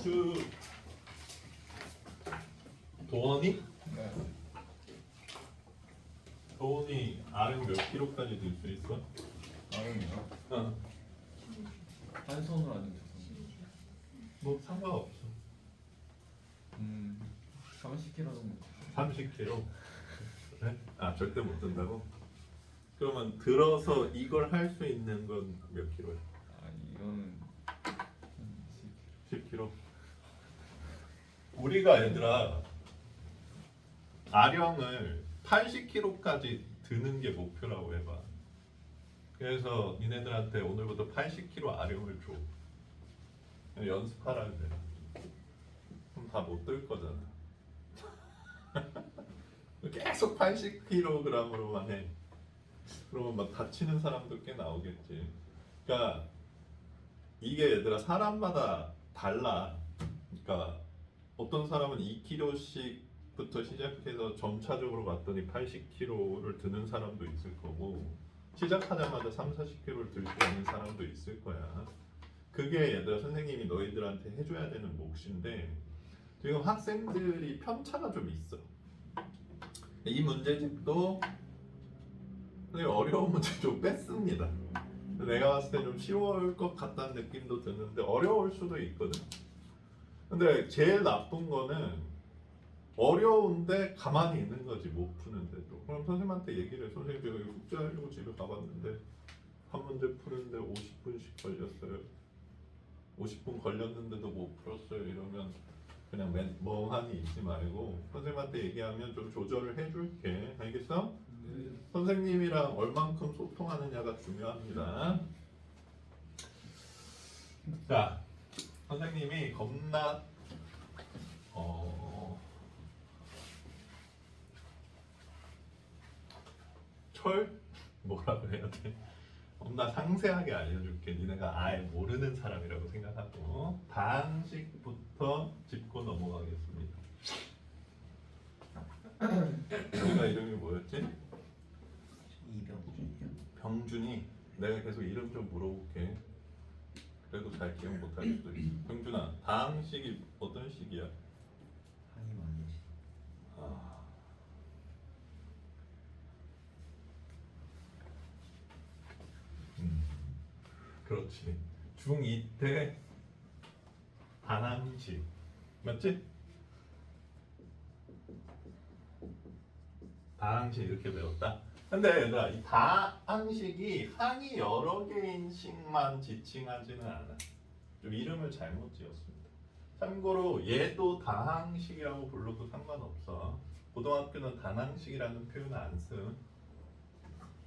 그 도원이? 네. 도원이 R은 몇 킬로까지 들 수 있어? 아름이요? 어. 한 손으로 아니면 두 손으로? 뭐 상관없어. 30kg 정도. 30kg? 그래? 아 절대 못 든다고? 그러면 들어서 이걸 할 수 있는 건 몇 킬로야? 아 이거는 한 10kg. 우리가 얘들아 아령을 80kg까지 드는 게 목표라고 해봐. 그래서 니네들한테 오늘부터 80kg 아령을 줘. 연습하라 그래. 그럼 다 못 들 거잖아. 계속 80kg으로만 해. 그러면 막 다치는 사람도 꽤 나오겠지. 그러니까 이게 얘들아 사람마다 달라. 그러니까 어떤 사람은 2kg씩부터 시작해서 점차적으로 갔더니 80kg를 드는 사람도 있을 거고 시작하자마자 3, 40kg를 들 수 있는 사람도 있을 거야. 그게 얘들아 선생님이 너희들한테 해줘야 되는 몫인데 지금 학생들이 편차가 좀 있어. 이 문제집도 되게 어려운 문제 좀 뺐습니다. 내가 봤을 때 좀 쉬울 것 같다는 느낌도 드는데 어려울 수도 있거든. 근데 제일 나쁜 거는 어려운데 가만히 있는 거지 못 푸는데도. 그럼 선생님한테 얘기를 해. 선생님 제가 이거 숙제하려고 집에 가봤는데 한 문제 푸는데 50분씩 걸렸어요. 50분 걸렸는데도 못 풀었어요. 이러면 그냥 멍하니 있지 말고 선생님한테 얘기하면 좀 조절을 해줄게. 알겠어? 네. 선생님이랑 얼만큼 소통하느냐가 중요합니다. 자, 선생님이 겁나 뭐라고 해야 돼? 겁나 상세하게 알려줄게. 니네가 아예 모르는 사람이라고 생각하고 다항식부터 짚고 넘어가겠습니다. 내가 이름이 뭐였지? 이병준이요. 병준이. 내가 계속 이름 좀 물어볼게. 그래도 잘 기억 못할 수도 있어. 병준아, 다항식이 어떤 식이야? 한이 많으시. 아, 그렇지. 중2 때 다항식 맞지? 다항식 이렇게 배웠다. 근데 얘들아 이 다항식이 항이 여러 개인 식만 지칭하지는 않아. 좀 이름을 잘못 지었습니다. 참고로 얘도 다항식이라고 불러도 상관없어. 고등학교는 단항식이라는 표현을 안 써.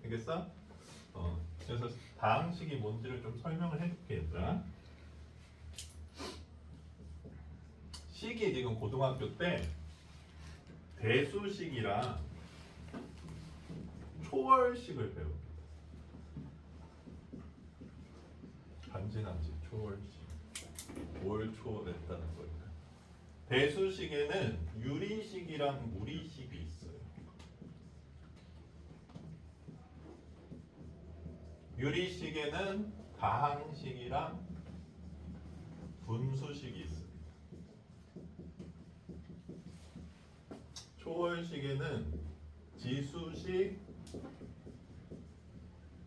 알겠어? 그래서 다항식이 뭔지를 좀 설명을 해줄게 얘들아. 식이 지금 고등학교 때 대수식이랑 초월식을 배워. 간지난지 초월식. 뭘 초월했다는 걸까? 대수식에는 유리식이랑 무리식이 있어요. 유리식에는 다항식이랑 분수식이 있습니다. 초월식에는 지수식,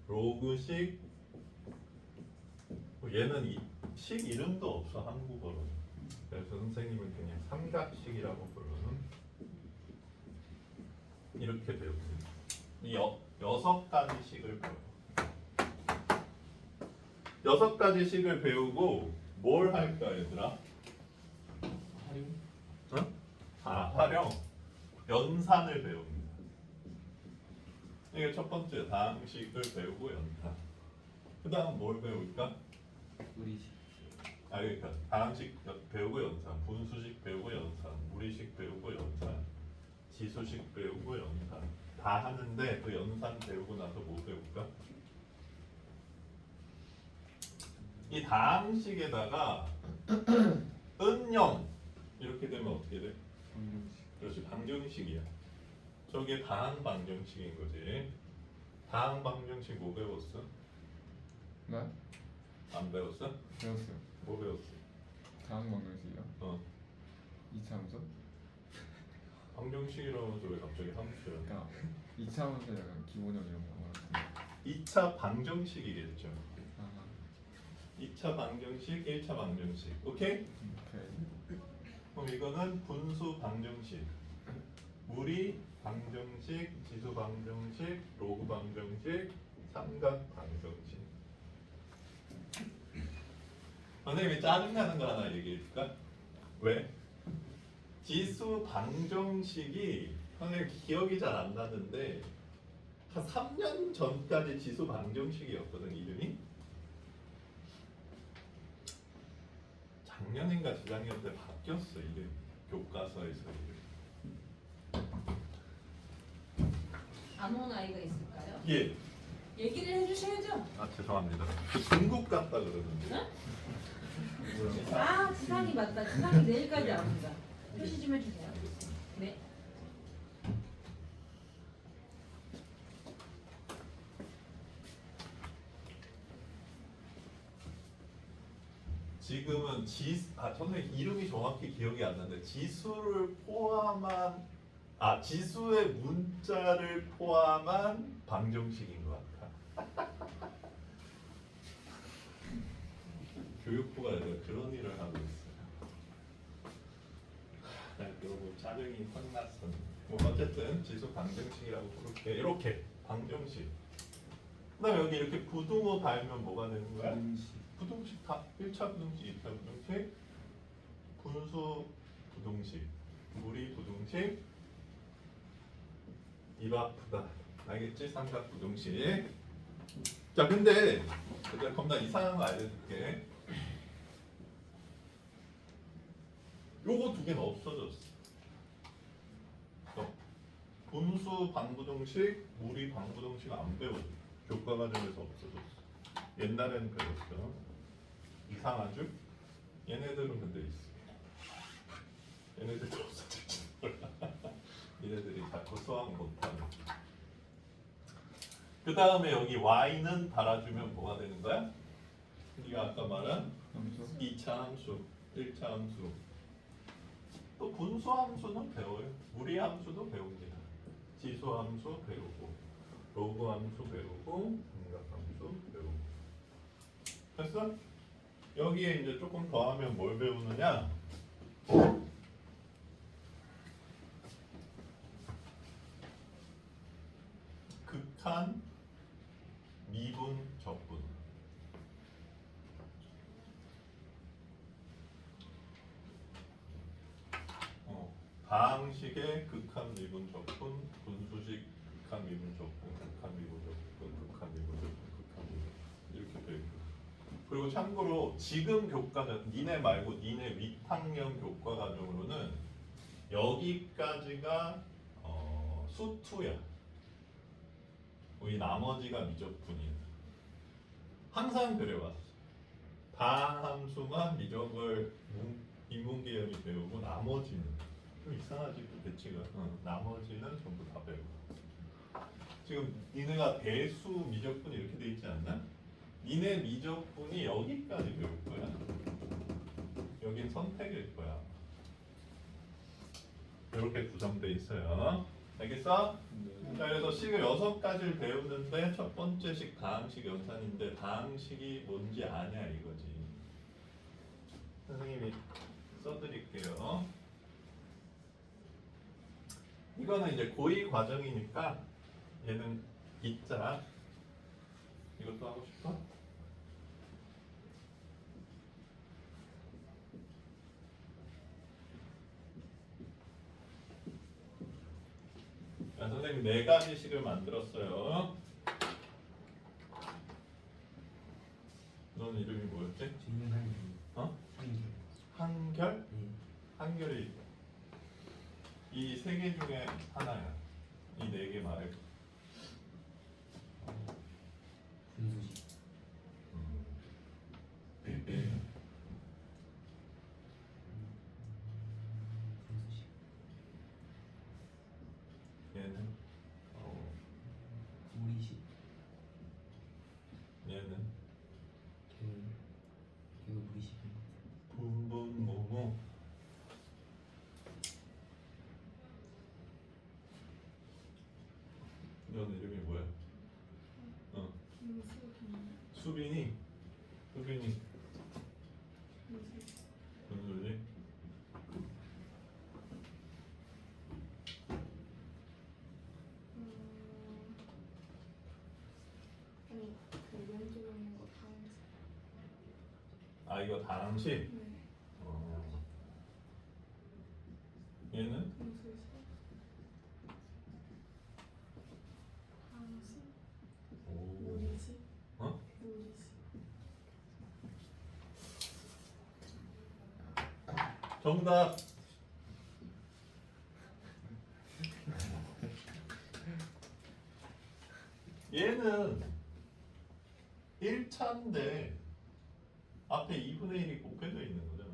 로그식, 얘는 식 이름도 없어 한국어로. 그래서 선생님은 그냥 삼각식이라고 부르는 이렇게 배웁니다. 이 6가지 식을 배워요. 6가지 식을 배우고 뭘 할까 얘들아? 활용? 응? 활용. 연산을 배웁니다. 이게 첫 번째 다항식을 배우고 연산. 그 다음 뭘 배울까? 우리식. 그러니까 다항식 배우고 연산, 분수식 배우고 연산, 무리식 배우고 연산, 지수식 배우고 연산. 다 하는데 그 연산 배우고 나서 뭐 배울까? 이 다항식에다가 은영 이렇게 되면 어떻게 돼? 그렇지, 방정식이야. 저게 다항방정식인 거지. 다항방정식 뭐 배웠어? 네? 안 배웠어? 배웠어요. 뭐 배웠어? 자항방정식이요? 어. 이차함수? 방정식이라면서 왜 갑자기 함수야? 그러니까 이차함수 약간 기본형 이런 거 같은데. 2차 방정식이겠죠. 아, 2차 방정식, 1차 방정식. 오케이? 오케이. 그럼 이거는 분수 방정식, 무리 방정식, 지수 방정식, 로그 방정식, 삼각 방정식. 선생님이 짜증나는 거 하나 얘기해줄까? 왜? 지수 방정식이 선생님 기억이 잘 안 나는데 한 3년 전까지 지수 방정식이었거든 이름이. 작년인가 재작년 때 바뀌었어 이름. 교과서에서 이름. 안 온 아이가 있을까요? 예. 얘기를 해주셔야죠. 아 죄송합니다. 그 중국 갔다 그러는데. 응? 아 지상이 맞다. 지상이 내일까지 안 온다. 표시 좀 해주세요. 네. 지금은 선생님 이름이 정확히 기억이 안 나는데 지수를 포함한 지수의 문자를 포함한 방정식인 것 같아. 교육부가 그런 일을 하고 있어요. 나 그러고 짜증이 확 났어. 뭐 어쨌든 지수 방정식이라고 부를게. 이렇게 방정식. 그다음에 여기 이렇게 부등호 달면 뭐가 되는 거야? 부등식 다 1차 부등식, 2차 부등식, 분수 부등식, 무리 부등식, 입 아프다. 알겠지? 삼각 부등식. 자, 근데 내가 겁나 이상한 거 알려줄게. 요거 두 개는 없어졌어. 분수 방부등식, 무리 방부등식 안 배워. 교과 과정에서 없어졌어. 옛날에는 배웠어. 이상하죠? 얘네들은 근데 있어. 얘네들도 없어질지 몰라. 얘네들이 자꾸 수학 못하는. 그 다음에 여기 y는 달아주면 뭐가 되는 거야? 네가 아까 말한 함수? 2차 함수, 1차 함수. 또 분수 함수는 배워요. 무리 함수도 배웁니다. 지수 함수 배우고, 로그 함수 배우고, 삼각 함수 배우고. 됐어? 여기에 이제 조금 더 하면 뭘 배우느냐? 극한, 미분, 적분. 다항식의 극한, 미분, 적분, 분수식 극한, 미분, 적분, 극한, 미분, 적분, 극한, 미분, 적분, 극한, 미분 이렇게 돼 있고. 그리고 참고로 지금 교과는 니네 말고 니네 윗학년 교과 과정으로는 여기까지가 수투야. 우리 나머지가 미적분이야. 항상 그래왔어. 다함수만 미적을 인문계열이 배우고 나머지는 좀 이상하지 그 배치가. 나머지는 전부 다 배우고. 지금 니네가 배수 미적분 이렇게 돼 있지 않나? 니네 미적분이 여기까지 배울 거야. 여긴 선택일 거야. 이렇게 구성돼 있어요. 알겠어? 자, 그래서 식을 6가지를 배우는데 첫 번째 식 다항식 연산인데 다항식이 뭔지 아냐 이거지. 선생님이 써드릴게요. 이거는 이제 고2 과정이니까 얘는 있자. 이것도 하고 싶어? 자, 선생님 4가지 식을 만들었어요. 너는 이름이 뭐였지? 진행하는 어? 한개. 한결? 네. 한결이 이 3개 중에 하나야. 이 4개 말고. 분수식. 분수식. 얘는 무리식. 얘는 걔도 무리식인 것 같아요. 분분 넌 이름이 뭐야? 수빈이. 수빈이. 준수지. 아니 그 왼쪽에 있는 거 다음. 아 이거 당시. 네. 얘는 분수시. 당시. 오. 우리시. 어? 우리시. 정답. 얘는 1차인데 앞에 2분의 1이 곱해져 있는 거잖아.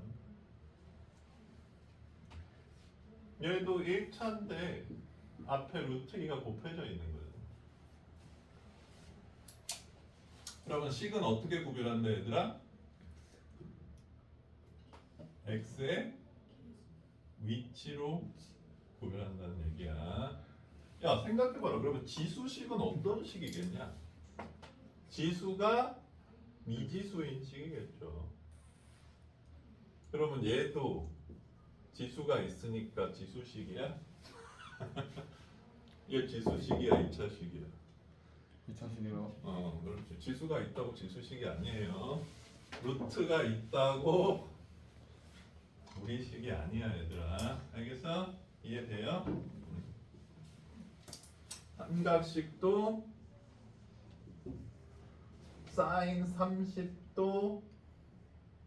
얘도 1차인데 앞에 루트 2가 곱해져 있는 거잖아. 그러면 식은 어떻게 구별한다 얘들아? x의 위치로 구별한다는 얘기야. 야 생각해봐라. 그러면 지수식은 어떤 식이겠냐? 지수가 미지수인 식이겠죠. 그러면 얘도 지수가 있으니까 지수식이야? 얘 지수식이야 2차식이야? 2차식이요. 그렇지. 지수가 있다고 지수식이 아니에요. 루트가 있다고 우리식이 아니야 얘들아. 알겠어? 이해돼요? 삼각식도 사인 30도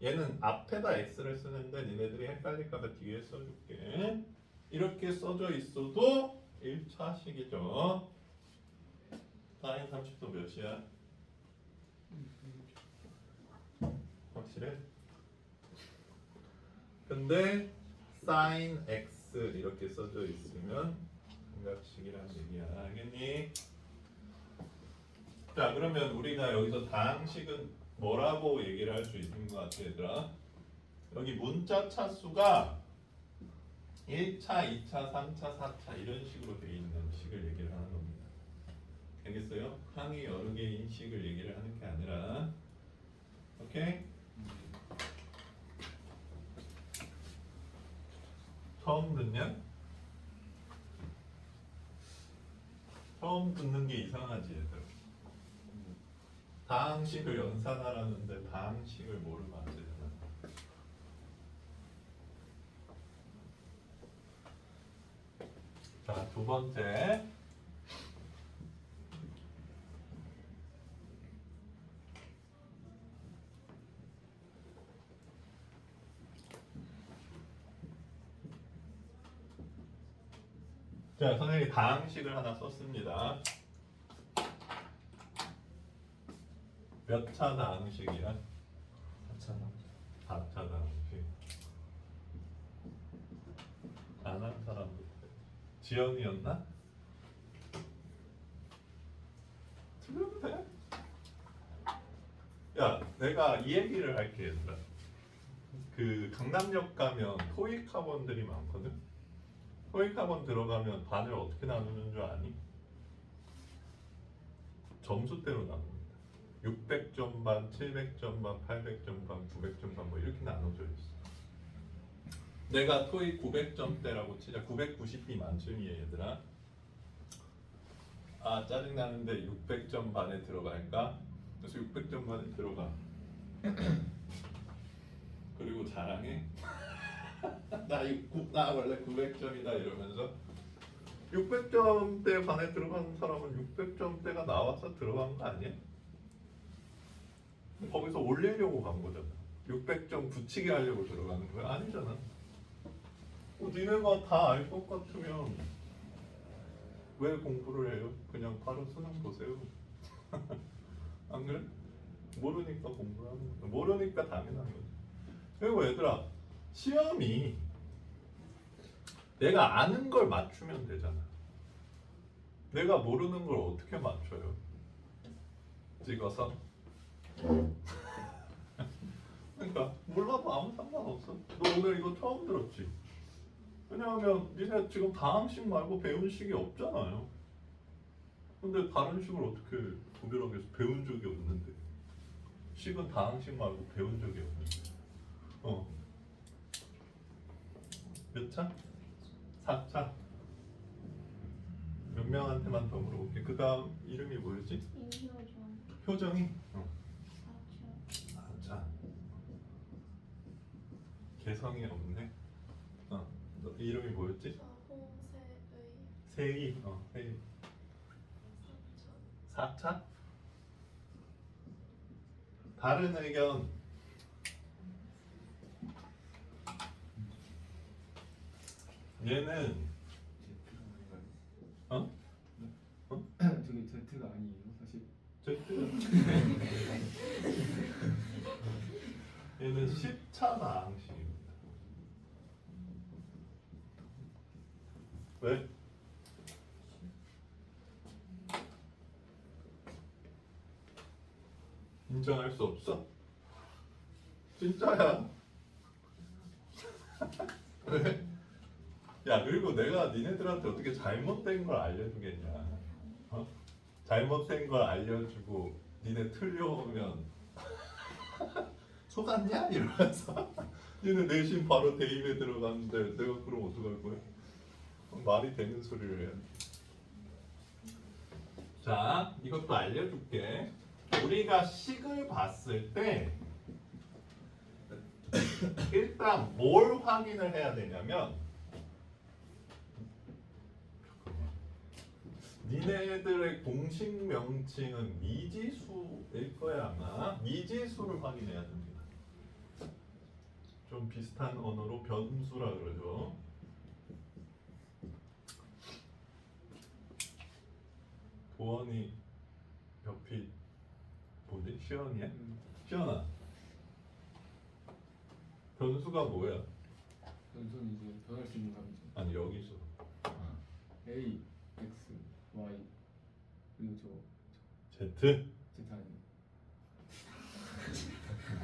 얘는 앞에다 x를 쓰는데 니네들이 헷갈릴까봐 뒤에 써줄게. 이렇게 써져 있어도 1차식이죠. 사인 30도 몇이야? 확실해? 근데 사인 x 이렇게 써져 있으면 삼각식이란 얘기야. 알겠니? 자 그러면 우리가 여기서 다항식은 뭐라고 얘기를 할 수 있는 것 같아 얘들아? 여기 문자 차수가 1차, 2차, 3차, 4차 이런 식으로 돼 있는 식을 얘기를 하는 겁니다. 알겠어요? 항이 여러 개인 식을 얘기를 하는 게 아니라 오케이? 처음 듣냐? 처음 듣는 게 이상하지 얘들. 다항식을 연산하라는데 다항식을 모르면 안 되잖아. 자, 두 번째. 자, 선생님이 다항식을 하나 썼습니다. 몇 차 다항식이야? 4차 4차 다항식. 안 한 사람도 지연이었나? 틀려도 돼? 야, 내가 이 얘기를 할게 얘들아. 그 강남역 가면 토익 학원들이 많거든? 토익 학원 들어가면 반을 어떻게 나누는 줄 아니? 점수대로 나눕니다. 600점 반, 700점 반, 800점 반, 900점 반 뭐 이렇게 나눠져 있어. 내가 토익 900점대라고 치자. 990이 만점이에요 얘들아. 아 짜증나는데 600점 반에 들어갈까? 그래서 600점 반에 들어가. 그리고 자랑해. 나 원래 900점이다 이러면서 600점대 반에 들어가는 사람은 600점대가 나와서 들어간 거 아니야? 거기서 올리려고 간 거잖아. 600점 붙이게 하려고 들어가는 거야? 아니잖아. 니네가 다 알 것 같으면 왜 공부를 해요? 그냥 바로 수능 보세요. 안 그래? 모르니까 공부를 하는 거야. 모르니까 당연한 거지. 그리고 얘들아, 시험이 내가 아는 걸 맞추면 되잖아. 내가 모르는 걸 어떻게 맞춰요? 찍어서? 그러니까 몰라도 아무 상관없어. 너 오늘 이거 처음 들었지? 왜냐하면 니네 지금 다항식 말고 배운 식이 없잖아요. 근데 다른 식을 어떻게 구별하겠어? 배운 적이 없는데. 식은 다항식 말고 배운 적이 없는데. 몇 차? 4차. 몇 명한테만 더 물어볼게. 그 다음 이름이 뭐였지? 임효정 효정이? 4차 4차. 개성이 없네. 너 이름이 뭐였지? 홍세의 세희. 세희. 4차? 다른 의견. 얘는 저기 Z가 아니에요 사실. Z. 얘는 10차 나항식입니다. 왜? 인정할 수 없어? 진짜야. 왜? 야, 그리고 내가 니네들한테 어떻게 잘못된 걸 알려주겠냐? 잘못된 걸 알려주고 니네 틀려오면 속았냐? 이러면서 니네 내신 바로 대입에 들어갔는데 내가 그럼 어떡할 거야? 말이 되는 소리를 해야 돼. 자, 이것도 알려줄게. 우리가 식을 봤을 때 일단 뭘 확인을 해야 되냐면 니네들의 공식 명칭은 미지수일 거야 아마. 미지수를 확인해야 됩니다. 좀 비슷한 언어로 변수라 그러죠. 도원이 옆이 뭐지? 시연이야? 시연아, 변수가 뭐야? 변수는 이제 변할 수 있는 값이죠. 아니 여기서 A, X, Y 그리고 Z? Z 아니에요.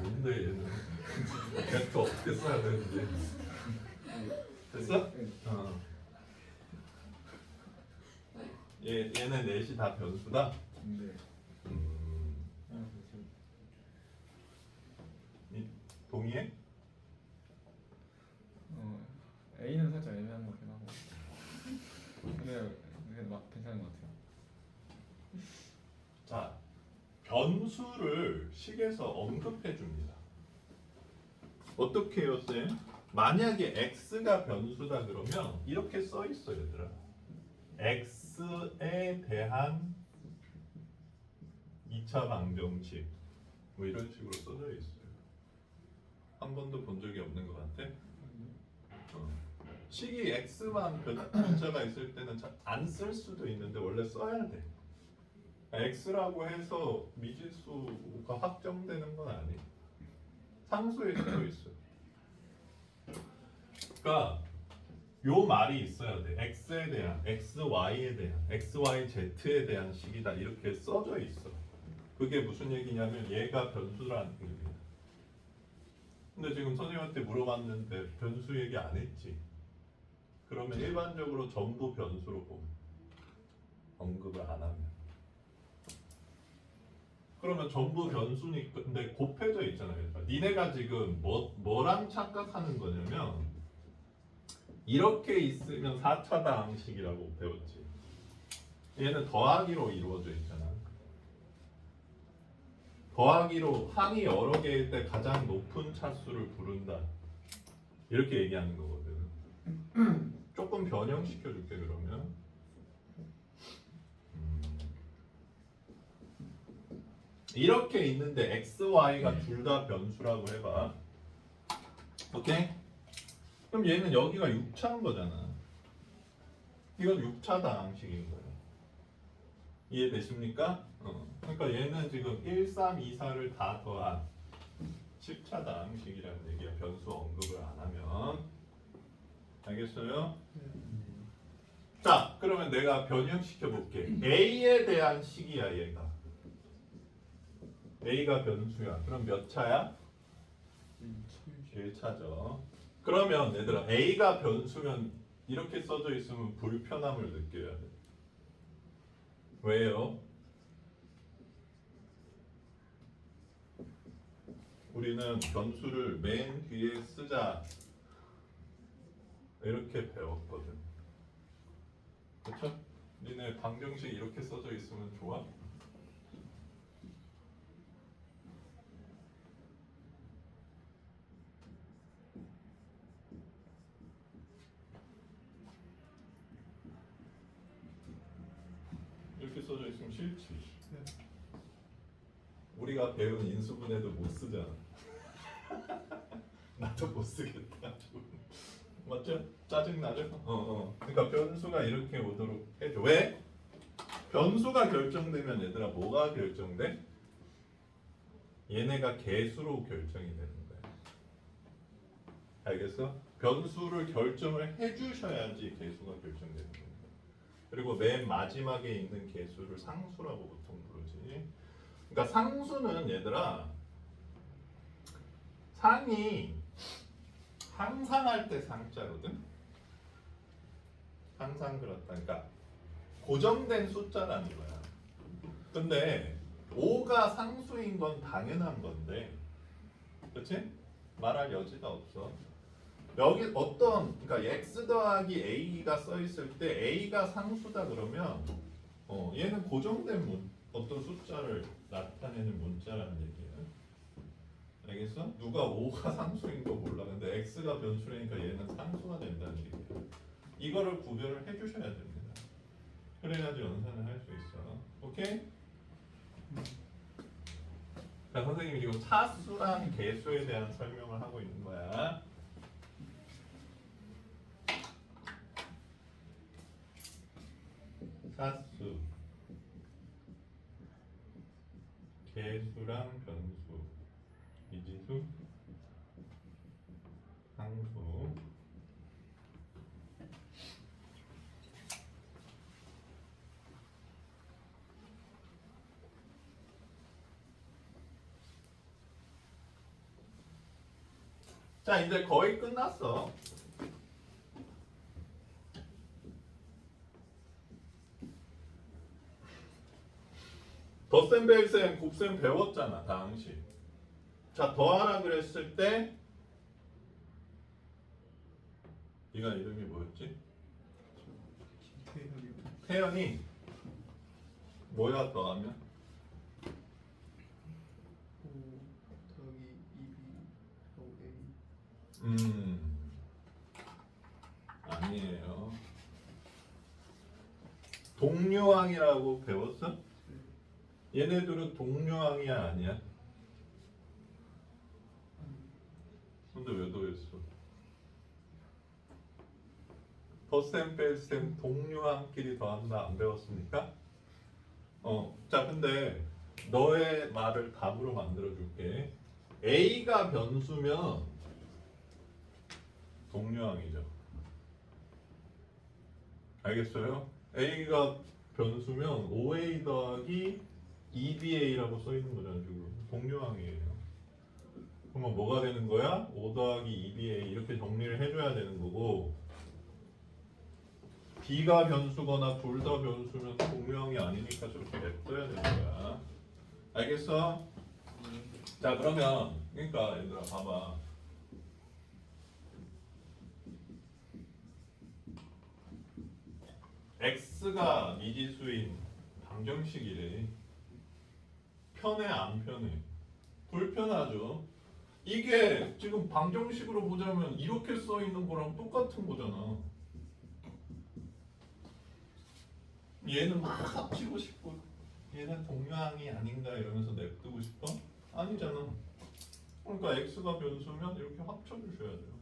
뭔데 얘는? Z 어떻게 써야 되는지 됐어? 네. 얘는 넷이 다 변수다? 네. 그렇죠. 동의해? A는 살짝 애매한 것 같긴 하고. 근데 막 괜찮은 것 같아요. 자, 변수를 식에서 언급해 줍니다. 어떻게 해요, 쌤? 만약에 x가 변수다 그러면 이렇게 써 있어, 얘들아. x에 대한 2차 방정식 뭐 이런 식으로 써져 있어요. 한 번도 본 적이 없는 것 같아? 식이 x만 변자가 있을 때는 안 쓸 수도 있는데 원래 써야 돼. x라고 해서 미지수가 확정되는 건 아니에요. 상수일 수도 있어요. 그러니까 요 말이 있어야 돼. x에 대한, xy에 대한, xyz에 대한 식이다 이렇게 써져 있어. 그게 무슨 얘기냐면 얘가 변수라는 얘기입니다. 근데 지금 선생님한테 물어봤는데 변수 얘기 안 했지. 그러면 일반적으로 전부 변수로 보면 언급을 안 하면 그러면 전부 변수니까 근데 곱해져 있잖아요. 그러니까 니네가 지금 뭐랑 착각하는 거냐면 이렇게 있으면 4차 다항식이라고 배웠지. 얘는 더하기로 이루어져 있잖아. 더하기로 항이 여러 개일 때 가장 높은 차수를 부른다. 이렇게 얘기하는 거거든. 조금 변형시켜 줄게 그러면. 이렇게 있는데 x, y가 둘 다 변수라고 해봐. 오케이? 그럼 얘는 여기가 6차인 거잖아. 이건 6차 다항식인 거야. 이해되십니까? 그러니까 얘는 지금 1, 3, 2, 4를 다 더한 10차 다항식이라는 얘기야. 변수 언급을 안 하면. 알겠어요? 자, 그러면 내가 변형시켜 볼게. A에 대한 식이야, 얘가. A가 변수야. 그럼 몇 차야? 1차죠. 그러면 얘들아, A가 변수면 이렇게 써져 있으면 불편함을 느껴야 돼. 왜요? 우리는 변수를 맨 뒤에 쓰자 이렇게 배웠거든. 그렇죠? 니네 방정식 이렇게 써져 있으면 좋아? 이렇게 써져 있으면 싫지. 우리가 배운 인수분해도 못 쓰잖아. 나도 못 쓰겠다. 맞죠? 짜증 나죠? 그러니까 변수가 이렇게 오도록 해줘. 왜? 변수가 결정되면 얘들아 뭐가 결정돼? 얘네가 개수로 결정이 되는 거야. 알겠어? 변수를 결정을 해주셔야지 개수가 결정되는 거야. 그리고 맨 마지막에 있는 개수를 상수라고 보통 부르지. 그러니까 상수는 얘들아 상이 항상할 때 상자거든. 항상 그렇다. 그러니까 고정된 숫자라는 거야. 근데 5가 상수인 건 당연한 건데, 그렇지? 말할 여지가 없어. 여기 어떤 그러니까 x 더하기 a가 써 있을 때 a가 상수다 그러면 얘는 고정된 어떤 숫자를 나타내는 문자라는 얘기야. 알겠어? 누가 5가 상수인 거 몰라. 근데 x가 변수라니까 얘는 상수가 된다는 얘기야. 이거를 구별을 해주셔야 됩니다. 그래야지 연산을 할 수 있어. 오케이? 자, 선생님이 지금 차수랑 개수에 대한 설명을 하고 있는 거야. 차수, 개수랑 변수, 미지수, 상수. 자, 이제 거의 끝났어. 덧셈, 뺄셈, 곱셈 배웠잖아, 당시. 자, 더하라 그랬을 때 네가 이름이 뭐였지? 태연이 뭐야 더하면? 5 더하기 2b 하고 a 아니에요. 동류항이라고 배웠어? 얘네들은 동류항이야 아니야? 근데 왜 더했어? 덧셈 뺄셈 동류항끼리 더한다 안 배웠습니까? 자 근데 너의 말을 답으로 만들어 줄게. A가 변수면 동류항이죠. 알겠어요? A가 변수면 5A 더하기 2BA라고 써 있는 거잖아 지금. 동류항이에요. 그러면 뭐가 되는 거야? 5 더하기 2BA 이렇게 정리를 해줘야 되는 거고, B가 변수거나 둘 다 변수면 동류항이 아니니까 저렇게 냅둬야 되는 거야. 알겠어? 자 그러면 그러니까 얘들아 봐봐. X가 미지수인 방정식이래. 편해 안 편해? 불편하죠. 이게 지금 방정식으로 보자면 이렇게 써 있는 거랑 똑같은 거잖아. 얘는 막 합치고 싶고 얘는 동류항이 아닌가 이러면서 냅두고 싶어? 아니잖아. 그러니까 x가 변수면 이렇게 합쳐주셔야 돼요.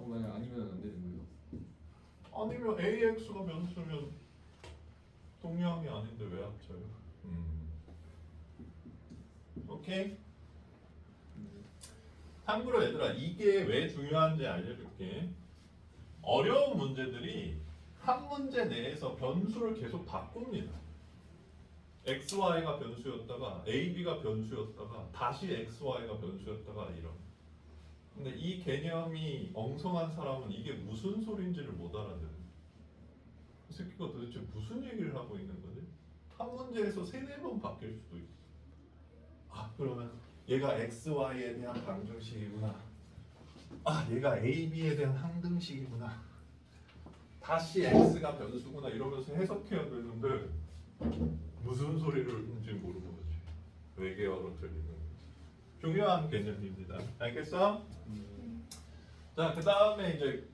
만약 아니면 안 되는 거예요? 아니면 ax가 변수면 동류항이 아닌데 왜 합쳐요? 오케이? 참고로 얘들아 이게 왜 중요한지 알려줄게. 어려운 문제들이 한 문제 내에서 변수를 계속 바꿉니다. x, y가 변수였다가 a, b가 변수였다가 다시 x, y가 변수였다가 이런. 근데 이 개념이 엉성한 사람은 이게 무슨 소리인지를 못 알아들어요. 그래서 새끼가 도대체 무슨 얘기를 하고 있는 거지? 한 문제에서 3-4번 바뀔 수도 있어. 아 그러면 얘가 XY에 대한 방정식이구나. 아 얘가 AB에 대한 항등식이구나. 다시 X가 변수구나 이러면서 해석해야 되는데 무슨 소리를인지 모르는 거지. 외계어로 들리는 거지. 중요한 개념입니다. 알겠어? 자, 그 다음에 이제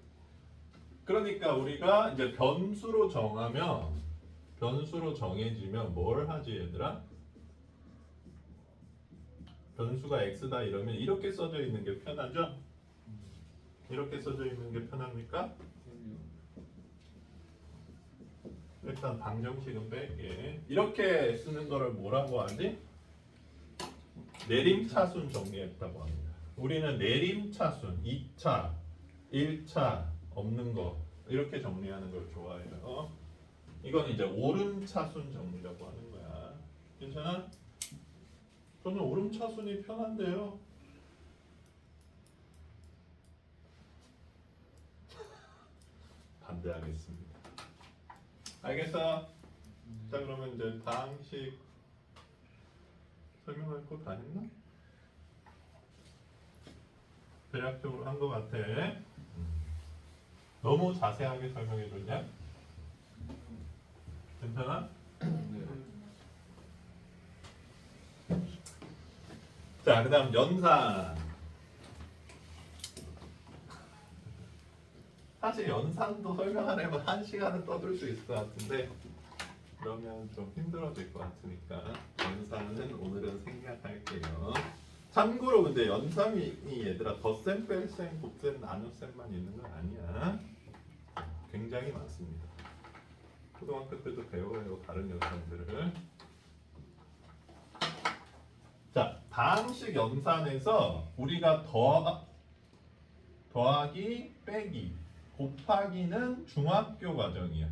그러니까 우리가 이제 변수로 정해지면 뭘 하지 얘들아? 변수가 x다 이러면 이렇게 써져 있는 게 편하죠? 이렇게 써져 있는 게 편합니까? 일단 방정식은 뺄게. 이렇게 쓰는 거를 뭐라고 하지? 내림차순 정리했다고 합니다. 우리는 내림차순 2차, 1차 없는 거 이렇게 정리하는 걸 좋아해요. 이건 이제 오름차순 정리라고 하는 거야. 괜찮아? 저는 오름차순이 편한데요. 반대하겠습니다. 알겠어? 자 그러면 이제 방식 설명할 거 다 했나? 대략적으로 한 거 같아. 너무 자세하게 설명해 줬냐? 괜찮아? 자, 그 다음 연산. 사실 연산도 설명하려면 1시간은 떠들 수 있을 것 같은데 그러면 좀 힘들어질 것 같으니까 연산은 오늘은 생략할게요. 참고로 근데 연산이 얘들아 덧셈, 뺄셈, 곱셈, 나눗셈만 있는 건 아니야. 굉장히 많습니다. 초등학교 때도 배워요 다른 연산들을. 자, 다항식 연산에서 우리가 더하기, 빼기, 곱하기는 중학교 과정이야.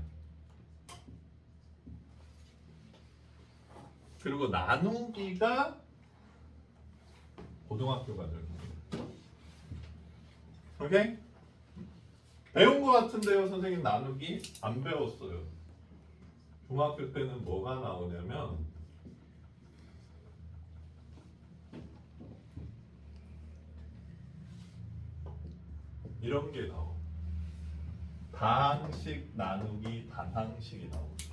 그리고 나누기가 고등학교 과정입니다. 오케이? 배운 거 같은데요, 선생님 나누기? 안 배웠어요. 중학교 때는 뭐가 나오냐면 이런 게 나와. 다항식 나누기 단항식이 나옵니다.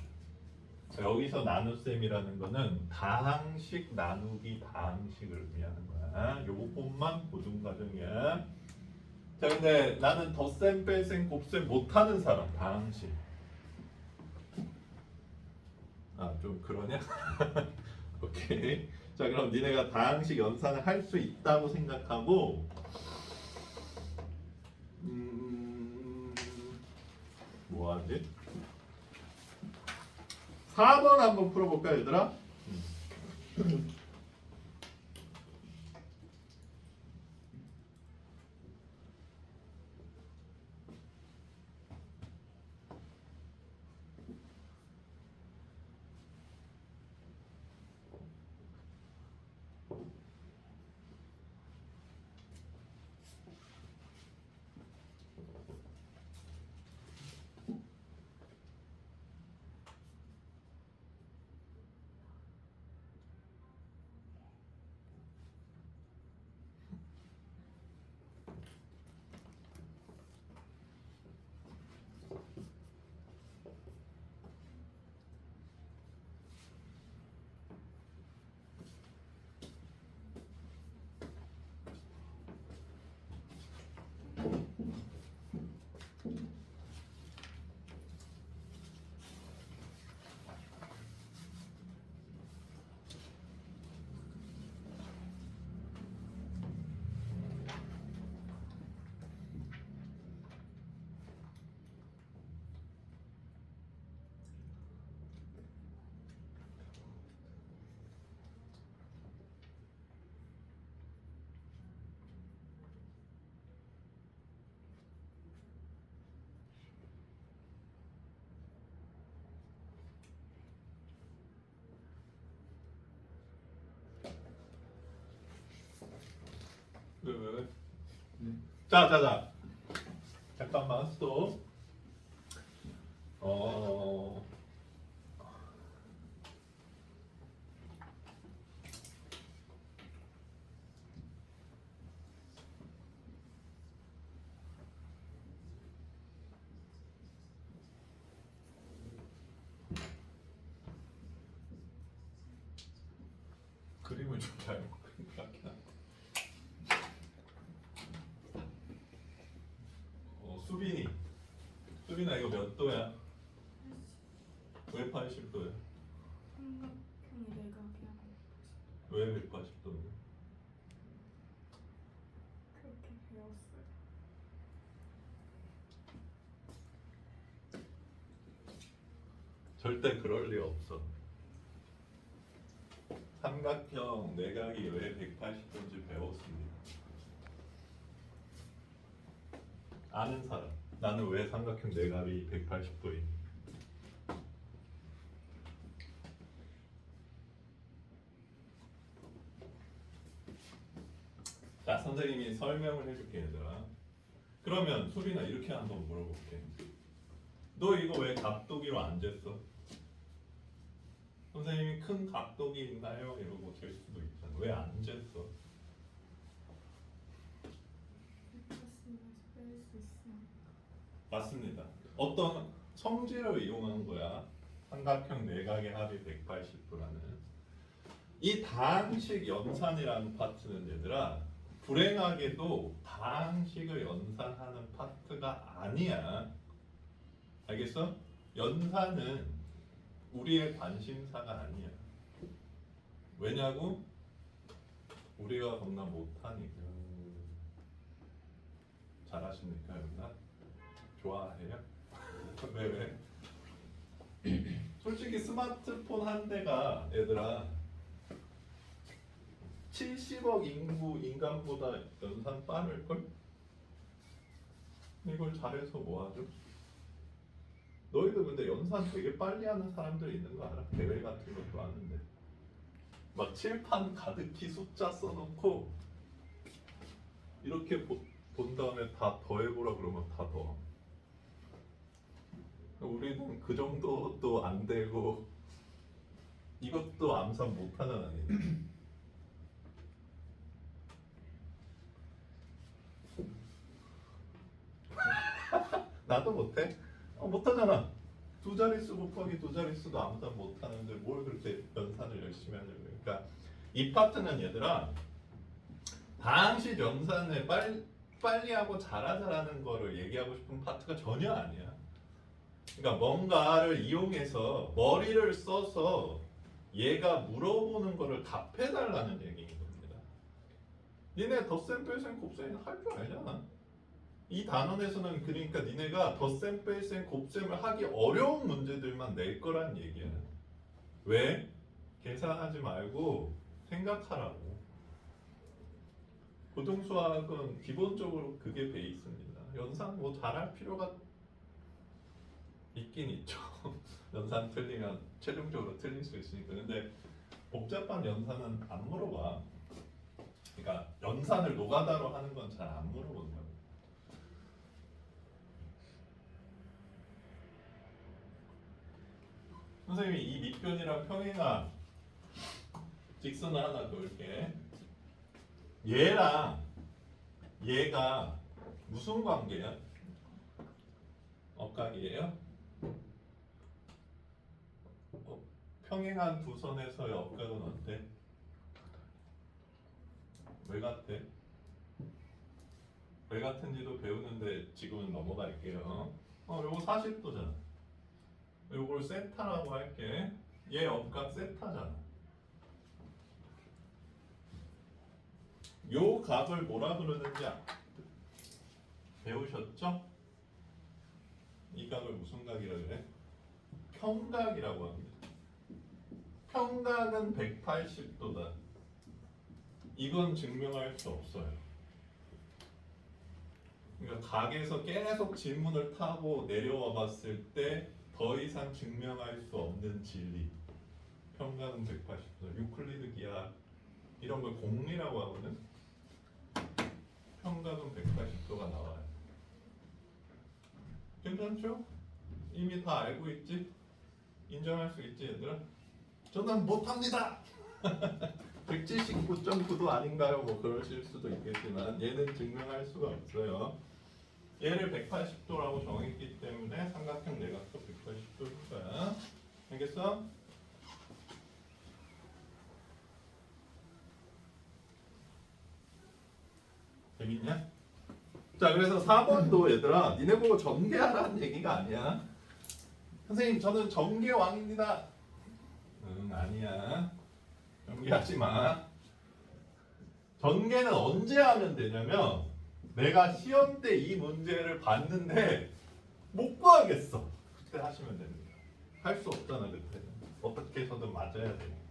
여기서 나눗셈이라는 거는 다항식 나누기 다항식을 의미하는 거야. 요것만 고등과정이야. 자 근데 나는 덧셈 뺄셈 곱셈 못하는 사람 다항식. 아 좀 그러냐? 오케이. 자 그럼 니네가 다항식 연산을 할 수 있다고 생각하고 뭐하지? 4번 한번 풀어볼까 얘들아? 왜? 자. 잠깐만 스톱. 어. 그림을 좀 잘못 그린 것 같긴 한데. 수빈아 이거 몇 도야? 왜 80도야? 삼각형이 내각이야. 왜 180도야? 그렇게 배웠어요. 절대 그럴 리 없어. 삼각형 내각이 왜 180도인지 배웠습니다. 아는 사람. 나는 왜 삼각형 내각이 180도인지. 자, 선생님이 설명을 해줄게 얘들아. 그러면 수빈아 이렇게 한번 물어볼게. 너 이거 왜 각도기로 안 쟀어? 선생님이 큰 각도기 있나요? 이러고 잴 수도 있잖아. 왜 안 쟀어? 뺄 수 있어. 맞습니다. 어떤 성질을 이용한 거야. 삼각형 내각의 합이 180도라는. 이 다항식 연산이라는 파트는 얘들아 불행하게도 다항식을 연산하는 파트가 아니야. 알겠어? 연산은 우리의 관심사가 아니야. 왜냐고? 우리가 겁나 못하니까. 잘하십니까, 여러분? 좋아해요? 왜? 솔직히 스마트폰 한 대가 얘들아 70억 인간보다 연산 빠를걸? 이걸 잘해서 뭐하죠? 너희도 근데 연산 되게 빨리 하는 사람들 있는 거 알아? 대회 같은 것도 하는데 막 칠판 가득히 숫자 써놓고 이렇게 본 다음에 다 더해보라 그러면 다 더해. 우리는 그 정도도 안 되고 이것도 암산 못하는 아니에요. 나도 못해? 못하잖아. 두 자릿수 곱하기 두 자릿수도 암산 못하는데 뭘 그렇게 연산을 열심히 하냐고. 그러니까 이 파트는 얘들아 다항식 연산을 빨리 하고 잘하자라는 거를 얘기하고 싶은 파트가 전혀 아니야. 그러니까 뭔가를 이용해서 머리를 써서 얘가 물어보는 거를 답해달라는 얘기인 겁니다. 니네 덧셈 뺄셈 곱셈 할 줄 알잖아. 이 단원에서는 그러니까 니네가 덧셈 뺄셈 곱셈을 하기 어려운 문제들만 낼 거란 얘기야. 왜? 계산하지 말고 생각하라고. 고등수학은 기본적으로 그게 베이스입니다. 연산 뭐 잘할 필요가 있긴 있죠. 연산 틀리면 최종적으로 틀릴 수 있으니까. 근데 복잡한 연산은 안 물어봐. 그러니까 연산을 노가다로 하는 건 잘 안 물어본다고. 선생님이 이 밑변이랑 평행한 직선을 하나 그을게. 얘랑 얘가 무슨 관계야? 억각이에요? 평행한 두 선에서의 억각은 어때? 왜 같아? 왜 같은지도 배우는데 지금은 넘어갈게요. 요거 40도잖아. 요걸 세타라고 할게. 얘 억각 세타잖아. 요 각을 뭐라 그러는지 배우셨죠? 이 각을 무슨 각이라 그래? 평각이라고 합니다. 평각은 180도다. 이건 증명할 수 없어요. 그러니까 각에서 계속 질문을 타고 내려와 봤을 때 더 이상 증명할 수 없는 진리. 평각은 180도. 유클리드 기하 이런 걸 공리라고 하거든. 평각은 180도가 나와요. 괜찮죠? 이미 다 알고 있지? 인정할 수 있지 얘들아? 저는 못합니다. 179.9도 아닌가요? 뭐 그러실 수도 있겠지만 얘는 증명할 수가 없어요. 얘를 180도라고 정했기 때문에 삼각형 내각도 180도일 거야. 알겠어? 재밌냐? 자, 그래서 4번도 얘들아, 니네 보고 전개하라는 얘기가 아니야. 선생님, 저는 전개왕입니다. 응, 아니야. 전개하지 마. 전개는 언제 하면 되냐면 내가 시험 때 이 문제를 봤는데 못 구하겠어. 그때 하시면 됩니다. 할 수 없잖아 그때는. 어떻게 해서든 맞아야 되니까.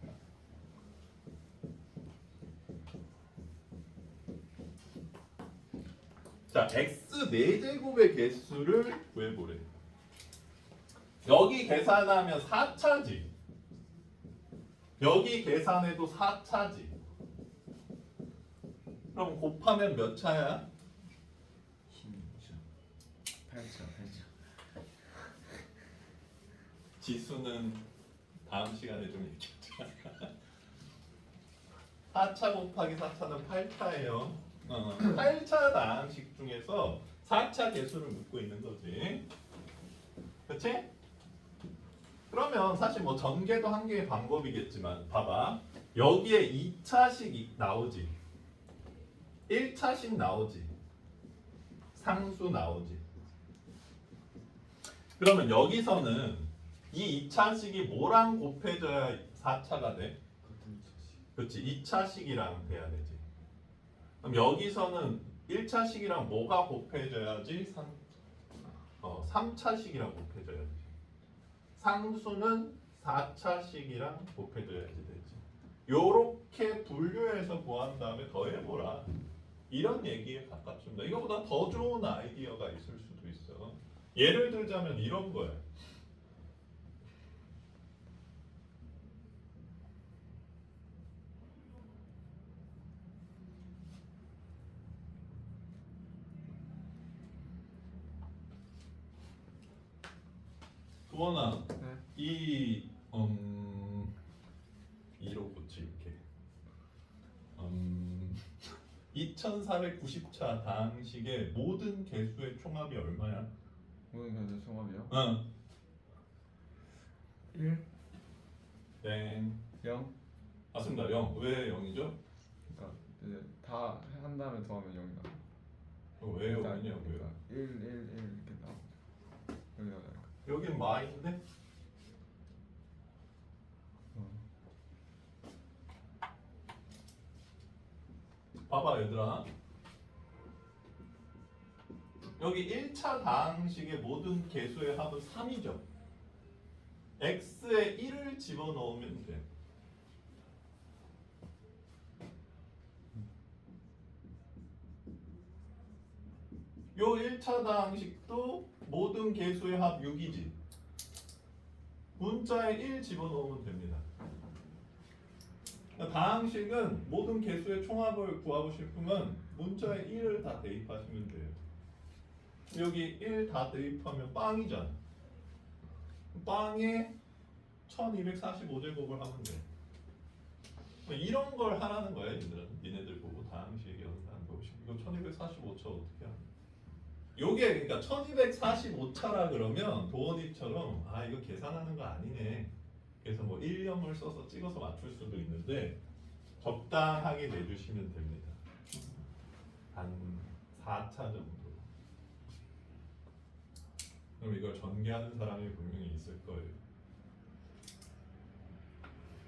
자, x 4제곱의 개수를 구해보래. 여기 계산하면 4차지. 여기 계산해도 4차지. 그럼 곱하면 몇 차야? 8차. 지수는 다음 시간에 좀 얘기하자. 4차 곱하기 4차는 8차예요. 8차 다항식 중에서 4차 개수를 묻고 있는 거지. 그치? 그러면 사실 뭐 전개도 한 개의 방법이겠지만 봐봐. 여기에 2차식 나오지. 1차식 나오지. 상수 나오지. 그러면 여기서는 이 2차식이 뭐랑 곱해져야 4차가 돼? 그렇지. 2차식이랑 돼야 되지. 그럼 여기서는 1차식이랑 뭐가 곱해져야지? 3차식이랑 곱해져야지. 상수는 4차식이랑 곱해져야지 되지. 요렇게 분류해서 구한 다음에 더해보라. 이런 얘기에 가깝습니다. 이거보다 더 좋은 아이디어가 있을 수도 있어. 예를 들자면 이런 거야. 두원아, 네. 이 2로 고칠게. 2490차 다항식의 모든 개수의 총합이 얼마야? 모든 개수 총합이요? 응. 1, 땡. 0. 맞습니다. 0. 왜 0이죠? 그러니까 이제 다 한 다음에 더하면 0이 나와. 왜 0이냐고요? 1 이렇게 나오죠. 여기 나오니까. 여긴 y인데? 봐봐 얘들아. 여기 1차 다항식의 모든 개수의 합은 3이죠. x에 1을 집어넣으면 돼. 요 1차 다항식도 모든 개수의 합 6이지. 문자에 1 집어넣으면 됩니다. 다항식은 모든 개수의 총합을 구하고 싶으면 문자에 1을 다 대입하시면 돼요. 여기 1 다 대입하면 빵이잖아. 빵에 1245제곱을 하면 돼. 이런 걸 하라는 거야 얘들은. 니네들 보고 다항식 얘기하는 거. 이거 1245차 어떻게 하냐. 요게 그러니까 1245차라 그러면 도원이처럼 아 이거 계산하는 거 아니네. 그래서 뭐 1령을 써서 찍어서 맞출 수도 있는데 적당하게 내주시면 됩니다. 한 4차 정도. 그럼 이걸 전개하는 사람이 분명히 있을 거예요.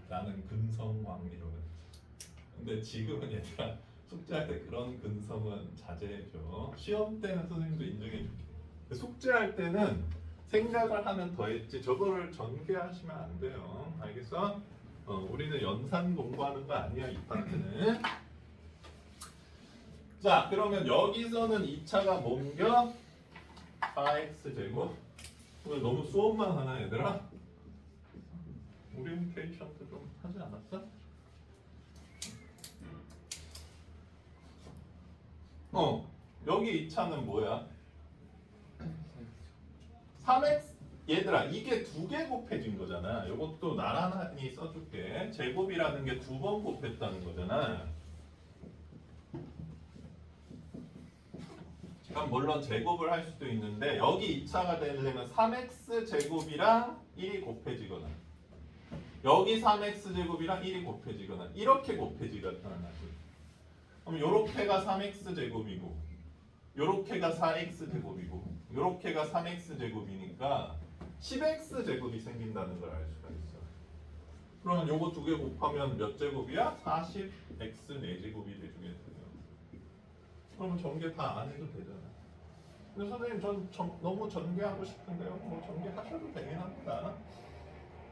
나는 근성왕이라고 했지. 근데 지금은 얘들아 숙제할 때 그런 근성은 자제해줘. 시험 때는 선생님도 인정해줄게. 숙제할 때는 생각을 하면 더 했지 저거를 전개하시면 안 돼요. 알겠어? 우리는 연산 공부하는 거 아니야 이 파트는. 자 그러면 여기서는 2차가 뭔겨? 4x제곱. 오늘 너무 수업만 하나 얘들아? 오리엔테이션도 좀 하지 않았어? 여기 2차는 뭐야? 3x 얘들아 이게 두 개 곱해진 거잖아. 이것도 나란히 써줄게. 제곱이라는 게 두 번 곱했다는 거잖아. 그럼 물론 제곱을 할 수도 있는데 여기 2차가 되려면 3x 제곱이랑 1이 곱해지거나 여기 3x 제곱이랑 1이 곱해지거나 이렇게 곱해지거나 나지. 그럼 요렇게가 3x 제곱이고 요렇게가 4x 제곱이고 요렇게가 3x 제곱이니까 10x 제곱이 생긴다는 걸 알 수가 있어. 그러면 요거 두 개 곱하면 몇 제곱이야? 40x 4제곱이 되주겠어요. 그러면 전개 다 안 해도 되잖아. 근데 선생님 너무 전개하고 싶은데요. 뭐 전개하셔도 되긴 합니다.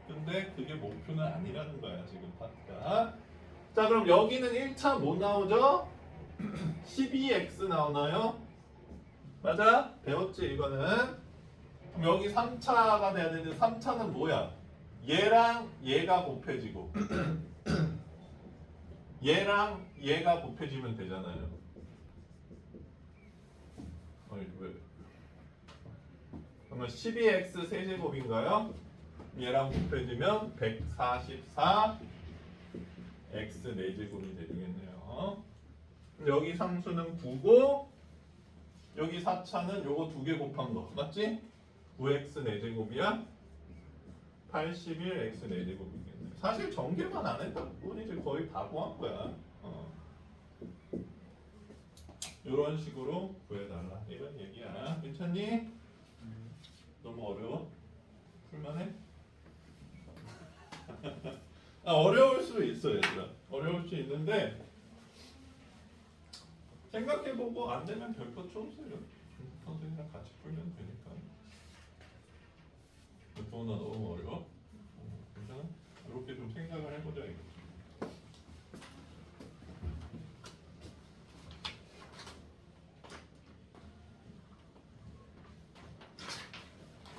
근데 그게 목표는 아니라는 거야 지금 파트가. 자 그럼 여기는 1차 뭐 나오죠? 12x 나오나요? 맞아? 배웠지 이거는? 그럼 여기 3차가 돼야 되는데 3차는 뭐야? 얘랑 얘가 곱해지고 얘랑 얘가 곱해지면 되잖아요. 왜? 그러면 12x 세제곱인가요? 얘랑 곱해지면 144 x 4제곱이 되겠네요. 여기 상수는 9고 여기 4차는 요거 두 개 곱한 거 맞지? 9x 4제곱이야? 81x 4제곱이겠네. 사실 전개만 안 했다 뿐이지 거의 다 구한 거야. 이런 식으로 구해달라 이런 얘기야. 괜찮니? 너무 어려워? 풀만해? 어려울 수 있어 얘들아. 어려울 수 있는데 생각해보고 안 되면 별거 쳐보세요. 선생님이랑 같이 풀면 되니까. 도훈아 너무 어려워? 괜찮아? 이렇게 좀 생각을 해보자 이거.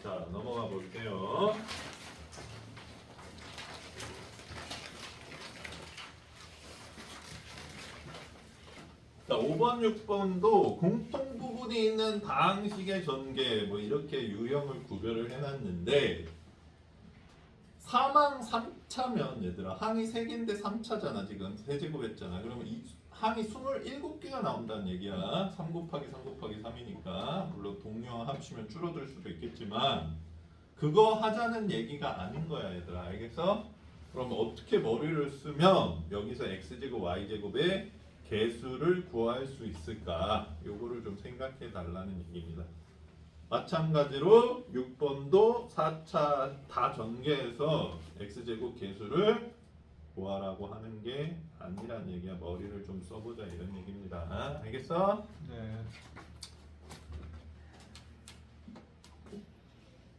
자 넘어가 볼게요. 자 5번 6번도 공통 부분이 있는 다항식의 전개 뭐 이렇게 유형을 구별을 해놨는데 사망 3차면 얘들아 항이 3개인데 3차잖아 지금 세제곱했잖아. 그러면 이 항이 27개가 나온다는 얘기야. 3 곱하기 3 곱하기 3이니까 물론 동료와 합치면 줄어들 수도 있겠지만 그거 하자는 얘기가 아닌 거야 얘들아. 알겠어? 그럼 어떻게 머리를 쓰면 여기서 x제곱 y제곱의 개수를 구할 수 있을까? 요거를 좀 생각해 달라는 얘기입니다. 마찬가지로 6번도 4차 다 전개해서 x제곱 개수를 구하라고 하는 게 아니란 얘기야. 머리를 좀 써보자 이런 얘기입니다. 알겠어? 네.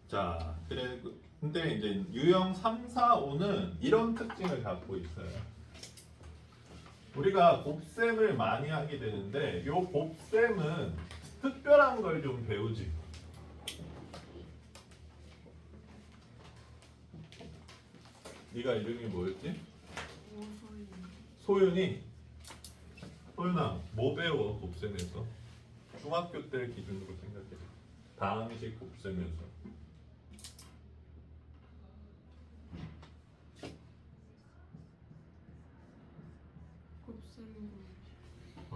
자, 그래 근데 이제 유형 3, 4, 5는 이런 특징을 갖고 있어요. 우리가 곱셈을 많이 하게 되는데 이 곱셈은 특별한 걸 좀 배우지. 네가 이름이 뭐였지? 오소리. 소윤이. 소윤아, 뭐 배워 곱셈에서? 중학교 때 기준으로 생각해. 다항식 곱셈에서. 곱셈.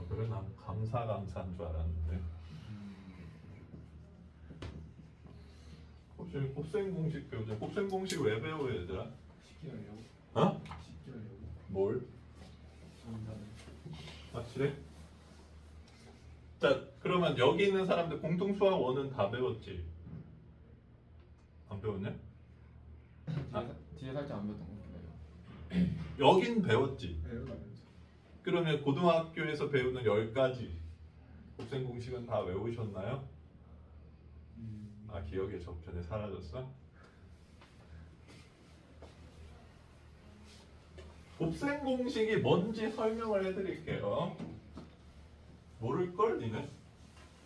그래 난 감사한 줄 알았는데. 혹시 곱셈 공식 배우자. 곱셈 공식 왜 배워 얘들아? 쉽게 하려고. 어? 쉽게 하려고. 뭘? 정답을. 확실해? 자 그러면 여기 있는 사람들 공통수학 원은 다 배웠지? 안 배웠냐? 뒤에 살짝 안 배웠던 것 같긴 해요. 여긴 배웠지? 배우면서. 그러면 고등학교에서 배우는 10가지 곱셈 공식은 다 외우셨나요? 아 기억의 저편에 사라졌어? 곱셈 공식이 뭔지 설명을 해드릴게요. 모를걸 니네?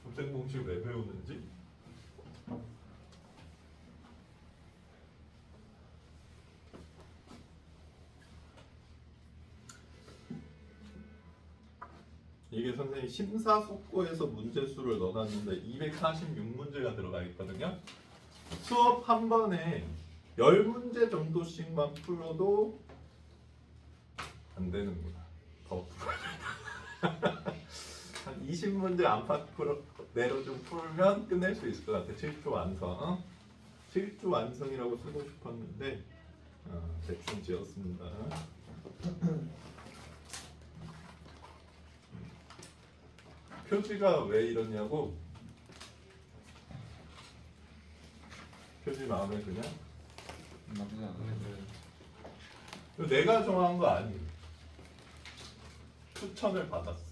곱셈 공식 왜 배우는지? 이게 선생님 심사숙고해서 문제수를 넣어놨는데 246문제가 들어가 있거든요. 수업 한 번에 10문제 정도씩만 풀어도 안 되는구나. 더 풀어야 돼. 한 20문제 안팎내로 좀 풀면 끝낼 수 있을 것 같아. 7주 완성. 7주 완성이라고 쓰고 싶었는데 대충 지었습니다. 표지가 왜 이러냐고? 표지 마음에 드냐? 나쁘지 않아요. 이거 내가 정한 거 아니에요. 추천을 받았어.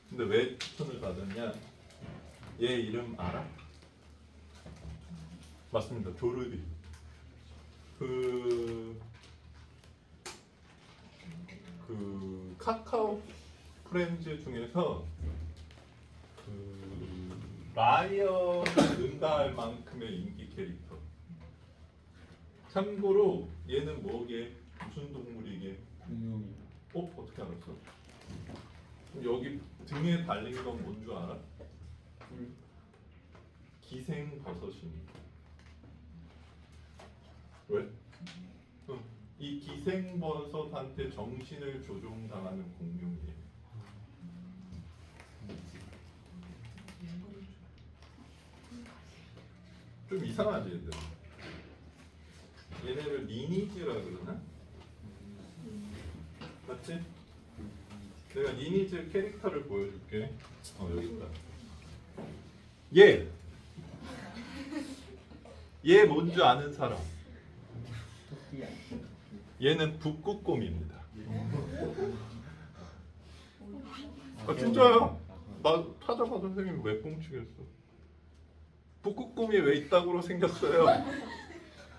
근데 왜 추천을 받았냐? 얘 이름 알아? 맞습니다. 조르디. 그 카카오 프렌즈 중에서 그 라이언을 능가할 만큼의 인기 캐릭터. 참고로 얘는 뭐게? 무슨 동물이게? 공룡이. 어떻게 알았어? 그럼 여기 등에 달린 건 뭔 줄 알아? 기생버섯입니다. 왜? 이 기생버섯한테 정신을 조종당하는 공룡이에요. 좀 이상하지 얘들. 얘네를 리니지라 그러나? 맞지? 내가 리니지 캐릭터를 보여줄게. 여기 있다. 얘 뭔지 아는 사람? 토끼야. 얘는 북극곰입니다. 진짜요? 나 찾아봐 선생님 왜 뻥치겠어? 북극곰이 왜 이따구로 생겼어요?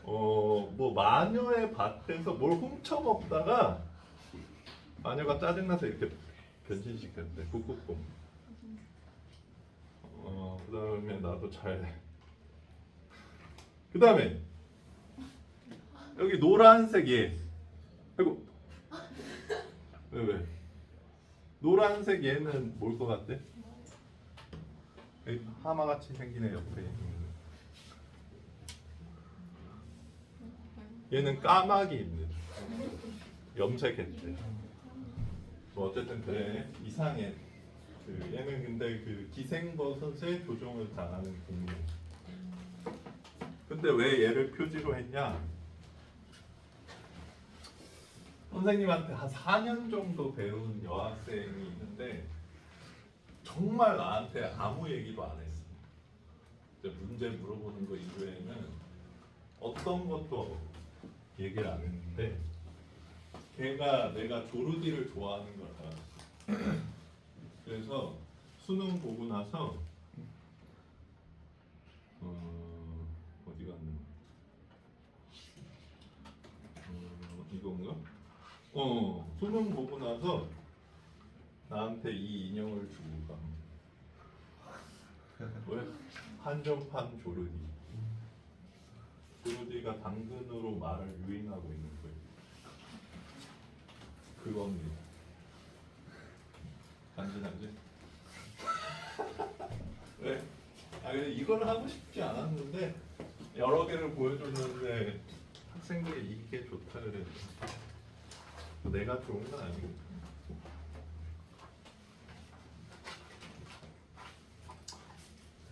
뭐 마녀의 밭에서 뭘 훔쳐 먹다가 마녀가 짜증나서 이렇게 변신시켰대. 북극곰. 그다음에 나도 잘. 그다음에 여기 노란색 얘. 아이고. 왜? 노란색 얘는 뭘 것 같대? 여기 하마같이 생긴 애 옆에 있는. 얘는 까마귀입니다. 염색했대. 뭐 어쨌든 그래 이상해. 얘는 근데 그 기생버섯에 조종을 당하는 동물. 근데 왜 얘를 표지로 했냐? 선생님한테 한 4년 정도 배운 여학생이 있는데 정말 나한테 아무 얘기도 안 했어. 이제 문제 물어보는 거 이외에는 어떤 것도 얘기를 안 했는데 걔가 내가 조르디를 좋아하는 걸 알았어. 그래서 수능 보고 나서 어디 갔나? 이건가? 수능 보고 나서 나한테 이 인형을 주고 가. 왜? 한정판 조르디. 조르디가 당근으로 말을 유인하고 있는 거예요. 그겁니다. 간지나지? 왜? 근데 이걸 하고 싶지 않았는데 여러 개를 보여줬는데 학생들이 이게 좋다 그래서 내가 좋은 건 아니고.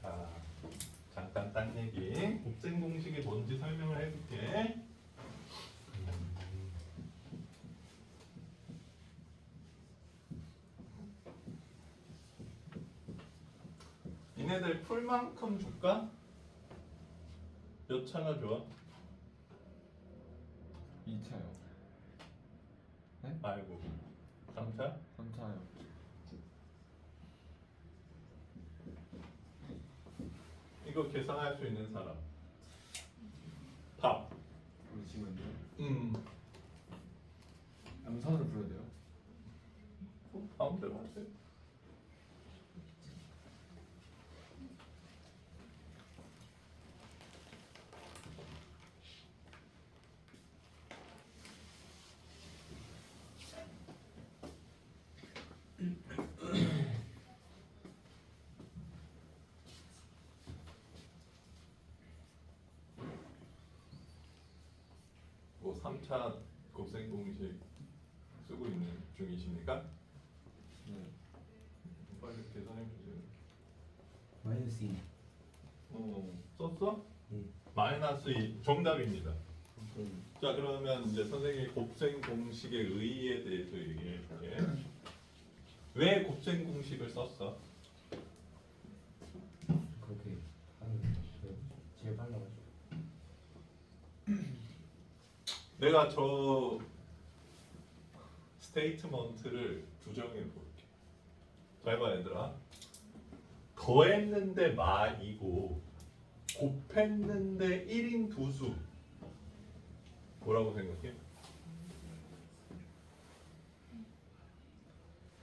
자, 잠깐 딴 얘기. 곱셈 공식이 뭔지 설명을 해줄게. 니네들 풀만큼 줄까? 몇 차가 좋아? 2차요. 네? 아이고 3차? 3차요. 이거 계산할 수 있는 사람 답. 잠시만요. 암산으로 불러야 돼요? 마음대로 하세요. 3차 곱셈 공식 쓰고 있는 중이십니까? 네. 빨리 계산해 주세요. 마이너스 2. 썼어? 예. 마이너스 2 정답입니다. 그럼 자 그러면 이제 선생님이 곱셈 공식의 의의에 대해서 얘기해 줄게. 왜 곱셈 공식을 썼어? 그렇게 하는 게 제일 빨라가지고. 내가 저 스테이트먼트를 부정해 볼게. 잘 봐 얘들아. 더했는데 마이고 곱했는데 1인 두수 뭐라고 생각해?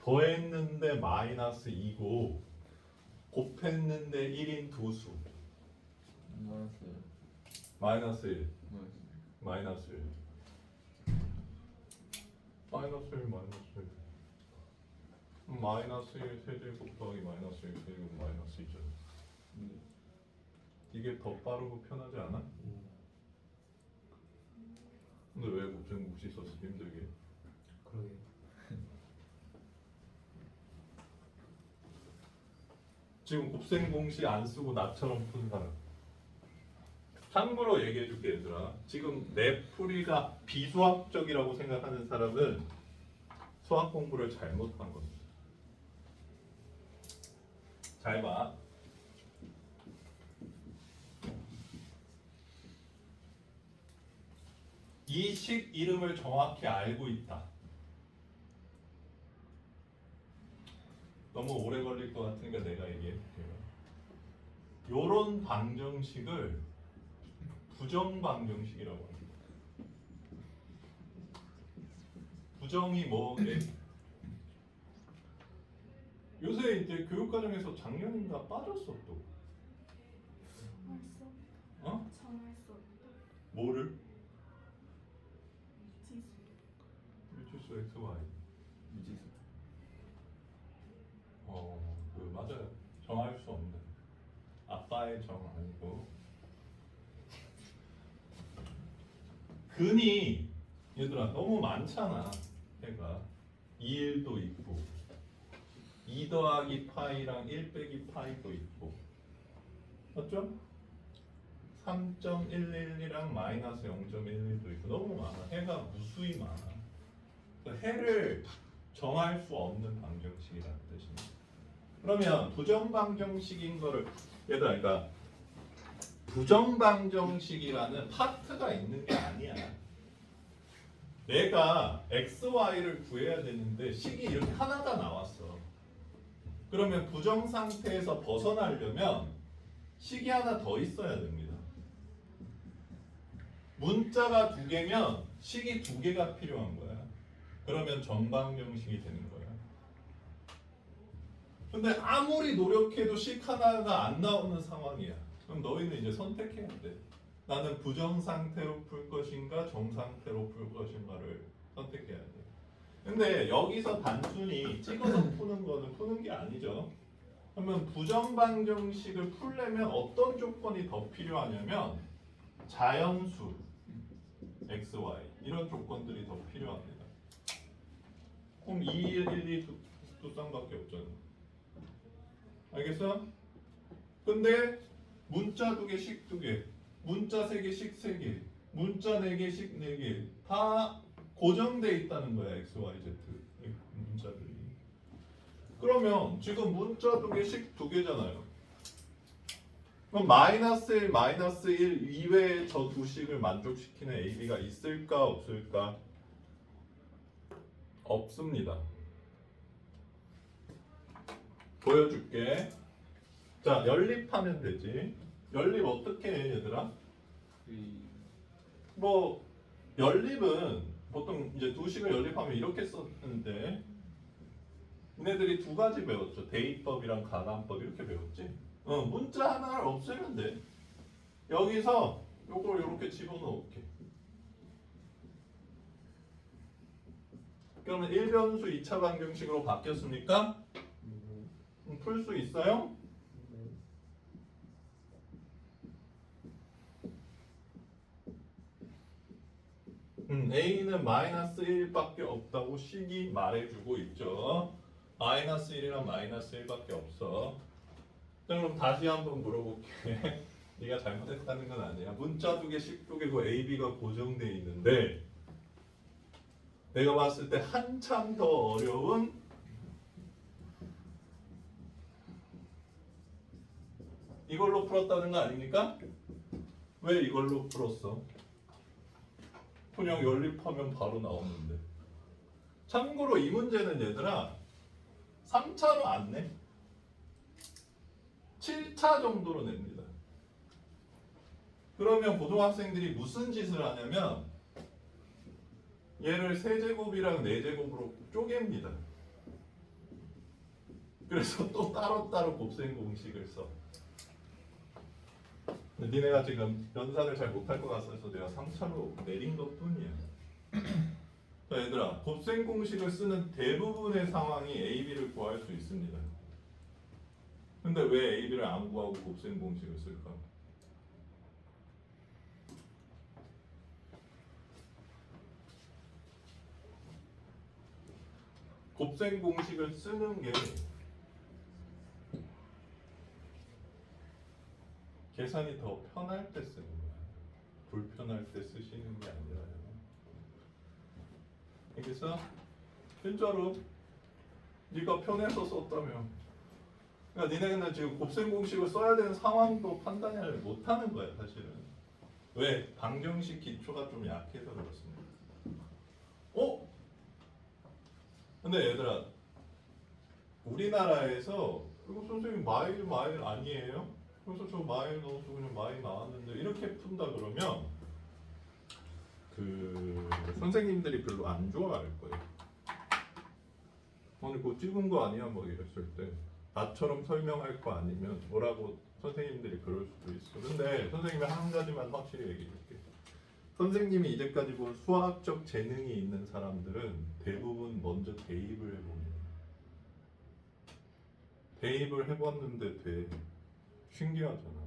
더했는데 마이너스 2고 곱했는데 1인 두수 마이너스 마이너스 1 마이너스 마이너스 1 마이너스 1 마이너스 1 마이너스 1 세제곱 곱하기 마이너스 1 세제곱 마이너스 2죠. 이게 더 빠르고 편하지 않아? 근데 왜 곱셈 공식 썼어 힘들게? 그러게. 지금 곱셈 공식 안 쓰고 나처럼 푼 사람. 참고로 얘기해 줄게 얘들아. 지금 내 풀이가 비수학적이라고 생각하는 사람은 수학 공부를 잘못한 겁니다. 잘 봐. 이 식 이름을 정확히 알고 있다. 너무 오래 걸릴 것 같으니까 내가 얘기해 볼게요. 요런 방정식을 부정방정식이라고 합니다. 부정이 뭐게? 요새 이제 교육과정에서 작년인가 빠졌어 또. 정할 수 없다. 어? 정할 수 없다. 뭐를? 지수. 미치수 x, y. 미지수. 맞아요. 정할 수 없는. 아빠의 정 아니고. 근이 얘들아 너무 많잖아. 해가 2일도 있고 2 더하기 파이랑 1 빼기 파이도 있고 맞죠? 3.112랑 마이너스 0.11도 있고 너무 많아. 해가 무수히 많아. 그러니까 해를 정할 수 없는 방정식이라는 뜻입니다. 그러면 부정방정식인 거를 얘들아 그러니까 부정방정식이라는 파트가 있는 게 아니야. 내가 x, y를 구해야 되는데 식이 이렇게 하나가 나왔어. 그러면 부정 상태에서 벗어나려면 식이 하나 더 있어야 됩니다. 문자가 2개면 식이 2개가 필요한 거야. 그러면 정방정식이 되는 거야. 근데 아무리 노력해도 식 하나가 안 나오는 상황이야. 그럼 너희는 이제 선택해야 돼. 나는 부정 상태로 풀 것인가 정 상태로 풀 것인가를 선택해야 돼. 근데 여기서 단순히 찍어서 푸는 거는 푸는 게 아니죠. 그러면 부정 방정식을 풀려면 어떤 조건이 더 필요하냐면 자연수 x, y 이런 조건들이 더 필요합니다. 그럼 2, 1, 2 두 쌍밖에 없잖아. 알겠어? 근데 문자 2개, 식 2개, 문자 3개, 식 3개, 문자 4개, 식 4개 다 고정돼 있다는 거야. x, y, z 문자들이. 그러면 지금 문자 2개, 식 2개잖아요. 그럼 마이너스 1, 마이너스 1 이외에 저 두 식을 만족시키는 a, b가 있을까 없을까? 없습니다. 보여줄게. 자, 연립하면 되지. 연립 어떻게 해, 얘들아? 뭐 연립은 보통 이제 두 식을 연립하면 이렇게 썼는데 얘네들이 두 가지 배웠죠. 대입법이랑 가감법 이렇게 배웠지. 문자 하나를 없애면 돼. 여기서 요걸 이렇게 집어넣을게. 그러면 1변수 2차 방정식으로 바뀌었습니까? 풀 수 있어요? A는 마이너스 1밖에 없다고 식이 말해주고 있죠. 마이너스 1이랑 마이너스 1밖에 없어. 자, 그럼 다시 한번 물어볼게. 네가 잘못했다는 건 아니야. 문자 두 개, 식 두 개고 A, B가 고정돼 있는데 내가 봤을 때 한참 더 어려운 이걸로 풀었다는 거 아닙니까? 왜 이걸로 풀었어? 그냥 연립하면 바로 나오는데. 참고로 이 문제는 얘들아 3차로 안 내. 7차 정도로 냅니다. 그러면 고등학생들이 무슨 짓을 하냐면 얘를 세제곱이랑 네제곱으로 쪼갭니다. 그래서 또 따로따로 곱셈 공식을 써. 근데 니네가 지금 연산을 잘 못할 것 같아서 내가 3차로 내린 것 뿐이야. 자, 얘들아, 곱셈 공식을 쓰는 대부분의 상황이 A, B를 구할 수 있습니다. 근데 왜 A, B를 안 구하고 곱셈 공식을 쓸까? 곱셈 공식을 쓰는 게 계산이 더 편할 때 쓰는 거야. 불편할 때 쓰시는 게 아니라요. 그래서 진짜로 네가 편해서 썼다며. 그러니까 니네는 지금 곱셈 공식을 써야 되는 상황도 판단을 못하는 거야 사실은. 왜? 방정식 기초가 좀 약해서 그렇습니다. 근데 얘들아, 우리나라에서 이거 선생님 마일 아니에요? 그래서 저 마일 넣어서 그냥 마일 나왔는데 이렇게 푼다 그러면 그 선생님들이 별로 안 좋아할 거예요. 아니 그거 찍은 거 아니야? 뭐 이랬을 때 나처럼 설명할 거 아니면 뭐라고 선생님들이 그럴 수도 있어. 근데 선생님이 한 가지만 확실히 얘기해 줄게. 선생님이 이제까지 본 수학적 재능이 있는 사람들은 대부분 먼저 대입을 해봅니다. 대입을 해봤는데 돼. 신기하잖아.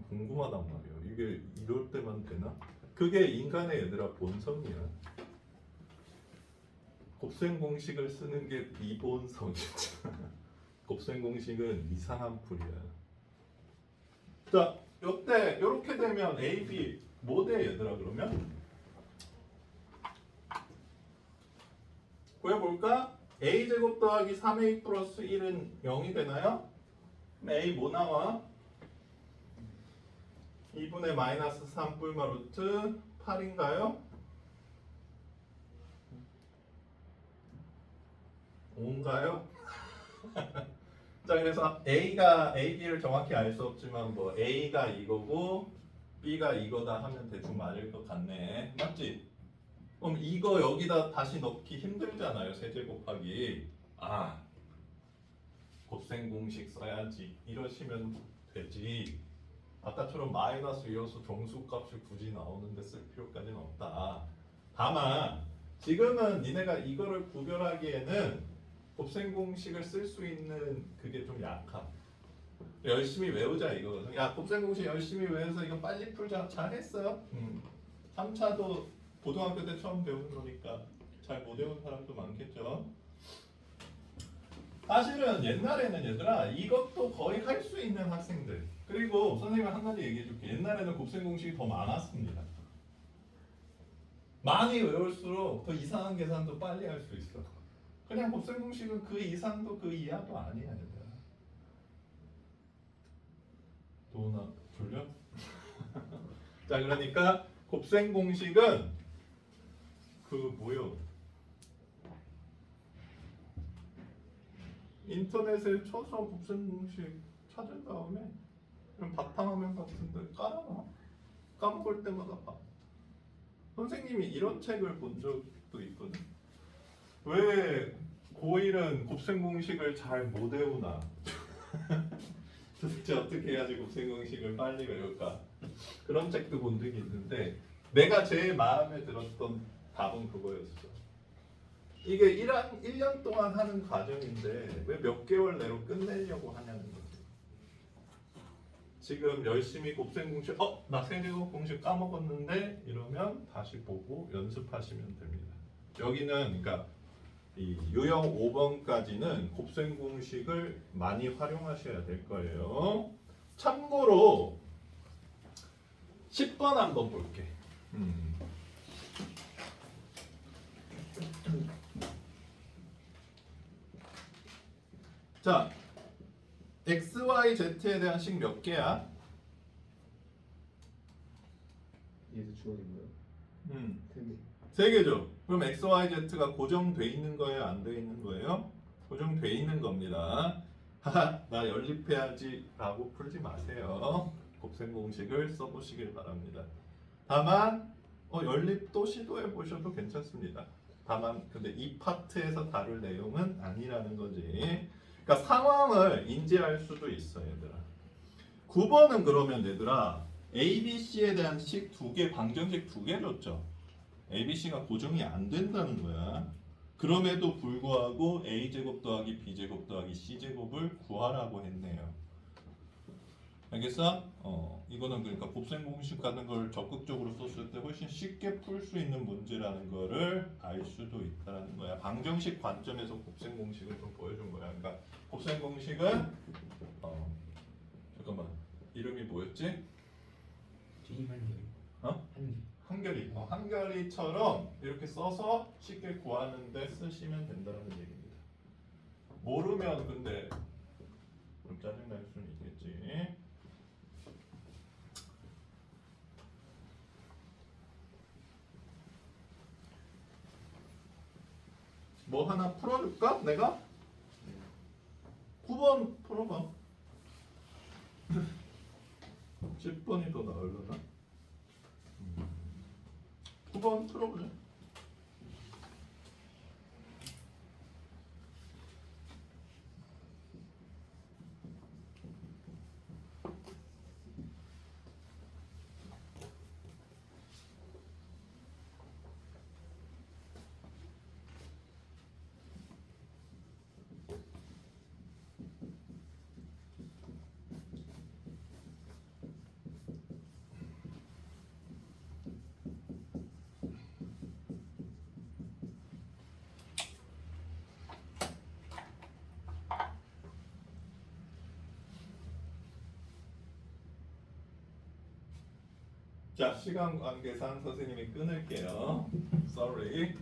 궁금하단 말이야. 이게 이럴 때만 되나? 그게 인간의 얘들아 본성이야. 곱셈 공식을 쓰는 게 비본성이잖아. 곱셈 공식은 이상한 풀이야. 자, 이때 이렇게 되면 A, B 뭐 돼 얘들아 그러면? 구해볼까? A제곱 더하기 3A 플러스 1은 0이 되나요? 그럼 A 뭐 나와? 2분의 마이너스 3 뿔마 루트 8인가요? 5인가요? 자, 그래서 A가 AB를 정확히 알 수 없지만 뭐 A가 이거고 B가 이거다 하면 대충 맞을 것 같네. 맞지? 그럼 이거 여기다 다시 넣기 힘들잖아요. 세제 곱하기. 곱셈 공식 써야지. 이러시면 되지. 아까처럼 마이너스 이어서 정수값이 굳이 나오는데 쓸 필요까지는 없다. 다만 지금은 니네가 이거를 구별하기에는 곱셈 공식을 쓸 수 있는 그게 좀 약함. 열심히 외우자 이거거든. 야, 곱셈 공식 열심히 외워서 이거 빨리 풀자. 잘했어요. 3차도 고등학교 때 처음 배우는 거니까 잘 못 외운 사람도 많겠죠. 사실은 옛날에는 얘들아 이것도 거의 할 수 있는 학생들. 그리고 선생님이 한 가지 얘기해 줄게. 옛날에는 곱셈 공식이 더 많았습니다. 많이 외울수록 더 이상한 계산도 빨리 할 수 있어. 그냥 곱셈 공식은 그 이상도 그 이하도 아니야 얘들아. 도나 졸려? 자, 그러니까 곱셈 공식은 그 뭐요? 인터넷에 쳐서 곱셈 공식 찾은 다음에 그럼 바탕화면 같은데 깔아놔. 까먹을 때마다 봐. 선생님이 이런 책을 본 적도 있거든. 왜 고1은 곱셈 공식을 잘 못 외우나? 도대체 어떻게 해야지 곱셈 공식을 빨리 외울까? 그런 책도 본 적이 있는데 내가 제일 마음에 들었던 답은 그거였어. 이게 1년 동안 하는 과정인데 왜 몇 개월 내로 끝내려고 하냐는 거지. 지금 열심히 곱셈공식 나 세제곱 공식 까먹었는데 이러면 다시 보고 연습하시면 됩니다. 여기는 그러니까 이 유형 5번까지는 곱셈공식을 많이 활용하셔야 될 거예요. 참고로 10번 한번 볼게. 자, x, y, z에 대한 식 몇 개야? 얘도 주어지고요. 되게 세 개죠. 그럼 x, y, z가 고정돼 있는 거예요? 안 돼 있는 거예요? 고정돼 있는 겁니다. 하하, 나 연립해야지 라고 풀지 마세요. 곱셈 공식을 써보시길 바랍니다. 다만 연립도 시도해 보셔도 괜찮습니다. 다만 근데 이 파트에서 다룰 내용은 아니라는 거지. 그러니까 상황을 인지할 수도 있어 얘들아. 9번은 그러면 얘들아 ABC에 대한 식 2개, 방정식 2개 줬죠. ABC가 고정이 안 된다는 거야. 그럼에도 불구하고 A제곱 더하기 B제곱 더하기 C제곱을 구하라고 했네요. 알겠어? 이거는 그러니까 곱셈 공식 같은 걸 적극적으로 썼을 때 훨씬 쉽게 풀 수 있는 문제라는 거를 알 수도 있다는 거야. 방정식 관점에서 곱셈 공식을 좀 보여준 거야. 그러니까 곱셈 공식은 잠깐만 이름이 뭐였지? 한결이. 어? 한결이. 한결이처럼 이렇게 써서 쉽게 구하는데 쓰시면 된다는 얘기입니다. 모르면 근데 좀 짜증날 수는 있겠지. 뭐 하나 풀어줄까? 내가? 9번 풀어봐. 10번이 더 나으려나? 9번 풀어보자. 자, 시간 관계상 선생님이 끊을게요. Sorry.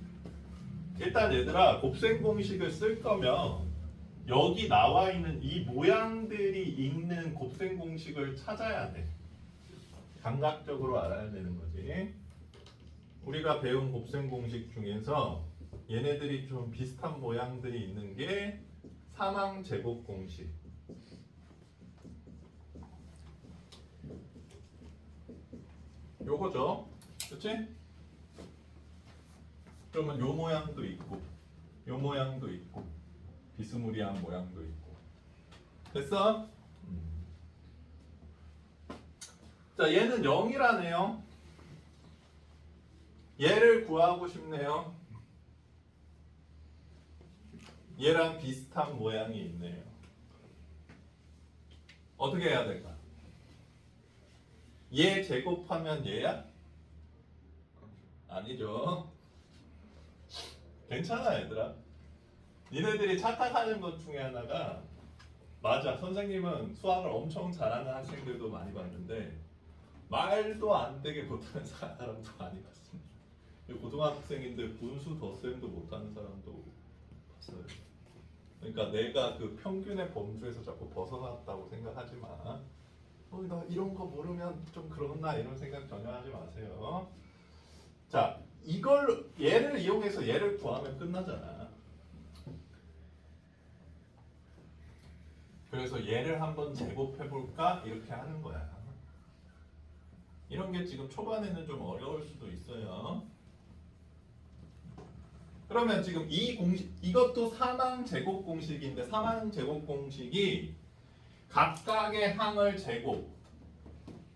일단 얘들아, 곱셈 공식을 쓸 거면 여기 나와 있는 이 모양들이 있는 곱셈 공식을 찾아야 돼. 감각적으로 알아야 되는 거지. 우리가 배운 곱셈 공식 중에서 얘네들이 좀 비슷한 모양들이 있는 게 사망 제곱 공식. 요거죠. 그치? 그러면 요 모양도 있고 요 모양도 있고 비스무리한 모양도 있고 됐어? 자, 얘는 0이라네요. 얘를 구하고 싶네요. 얘랑 비슷한 모양이 있네요. 어떻게 해야 될까? 얘 제곱하면 얘야? 아니죠. 괜찮아 얘들아. 니네들이 착각하는 것 중에 하나가 맞아. 선생님은 수학을 엄청 잘하는 학생들도 많이 봤는데 말도 안 되게 못하는 사람도 많이 봤습니다. 고등학생인데 분수 덧셈도 못하는 사람도 봤어요. 그러니까 내가 그 평균의 범주에서 자꾸 벗어났다고 생각하지 마. 나 이런 거 모르면 좀 그렇나 이런 생각 전혀 하지 마세요. 자, 이걸 얘를 이용해서 얘를 구하면 끝나잖아. 그래서 얘를 한번 제곱해 볼까 이렇게 하는 거야. 이런 게 지금 초반에는 좀 어려울 수도 있어요. 그러면 지금 이 공식 이것도 사망 제곱 공식인데 사망 제곱 공식이 각각의 항을 제곱.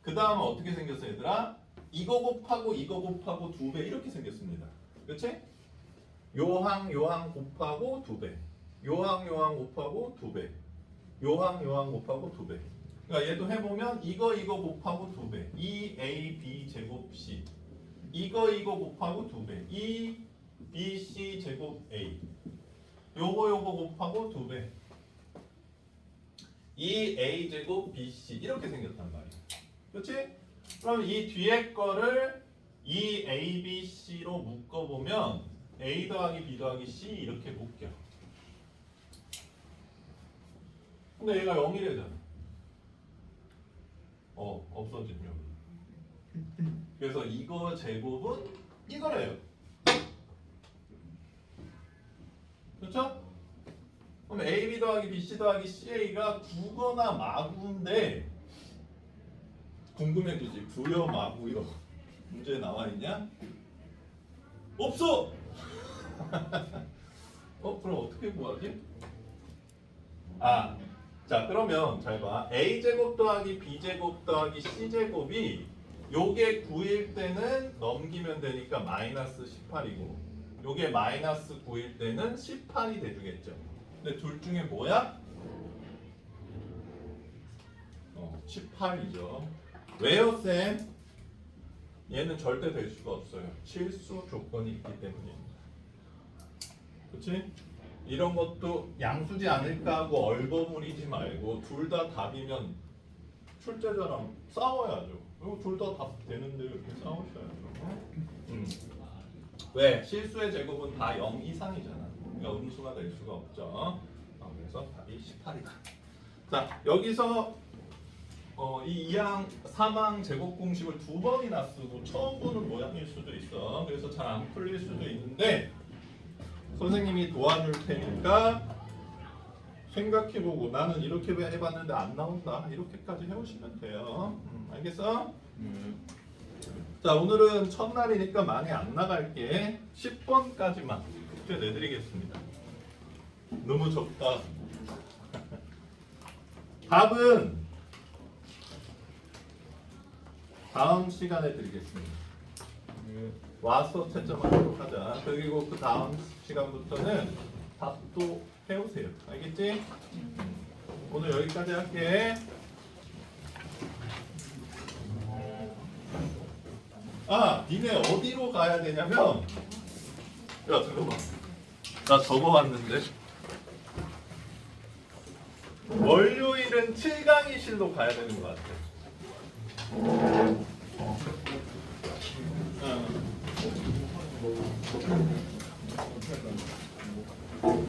그 다음 어떻게 생겼어 얘들아? 이거 곱하고 이거 곱하고 2배 이렇게 생겼습니다. 그치? 요항 곱하고 2배. 요항 곱하고 2배. 요항 곱하고 2배. 그러니까 얘도 해보면 이거 곱하고 2배 2ab 제곱 c 이거 곱하고 2배 2bc 제곱 a 요거 곱하고 2배 2a 제곱 bc 이렇게 생겼단 말이야. 그렇지? 그럼 이 뒤에 거를 2abc로 묶어보면 a 더하기 b 더하기 c 이렇게 묶여. 근데 얘가 0이래잖아. 없어지면. 그래서 이거 제곱은 이거래요. 그렇죠? 그럼 AB 더하기 BC 더하기 CA가 구거나 마구인데 궁금해지지. 구요 마구요. 문제에 나와 있냐? 없어! 그럼 어떻게 구하지? 자 그러면 잘 봐. A제곱 더하기 B제곱 더하기 C제곱이 요게 9일 때는 넘기면 되니까 마이너스 18이고 요게 마이너스 9일 때는 18이 돼주겠죠. 근데 둘 중에 뭐야? 18이죠. 왜요 쌤? 얘는 절대 될 수가 없어요. 실수 조건이 있기 때문입니다. 그렇지? 이런 것도 양수지 않을까 하고 얼버무리지 말고 둘 다 답이면 출제자랑 싸워야죠. 그리고 둘 다 답 되는데 이렇게 싸우셔야죠. 왜? 실수의 제곱은 다 0 이상이잖아. 그러니까 음수가 될 수가 없죠. 그래서 답이 18이다. 자 여기서 이 2항 3항 제곱 공식을 두 번이나 쓰고 처음 보는 모양일 수도 있어. 그래서 잘 안 풀릴 수도 있는데 선생님이 도와줄 테니까 생각해보고 나는 이렇게 해봤는데 안 나온다 이렇게까지 해오시면 돼요. 알겠어? 자 오늘은 첫날이니까 많이 안 나갈게. 10번까지만 숙제 내드리겠습니다. 너무 적다. 답은 다음 시간에 드리겠습니다. 와서 채점하도록 하자. 그리고 그 다음 시간부터는 답도 해오세요. 알겠지? 오늘 여기까지 할게. 니네 어디로 가야 되냐면 야 잠깐만 나 적어왔는데 월요일은 7강의실로 가야 되는 것 같아.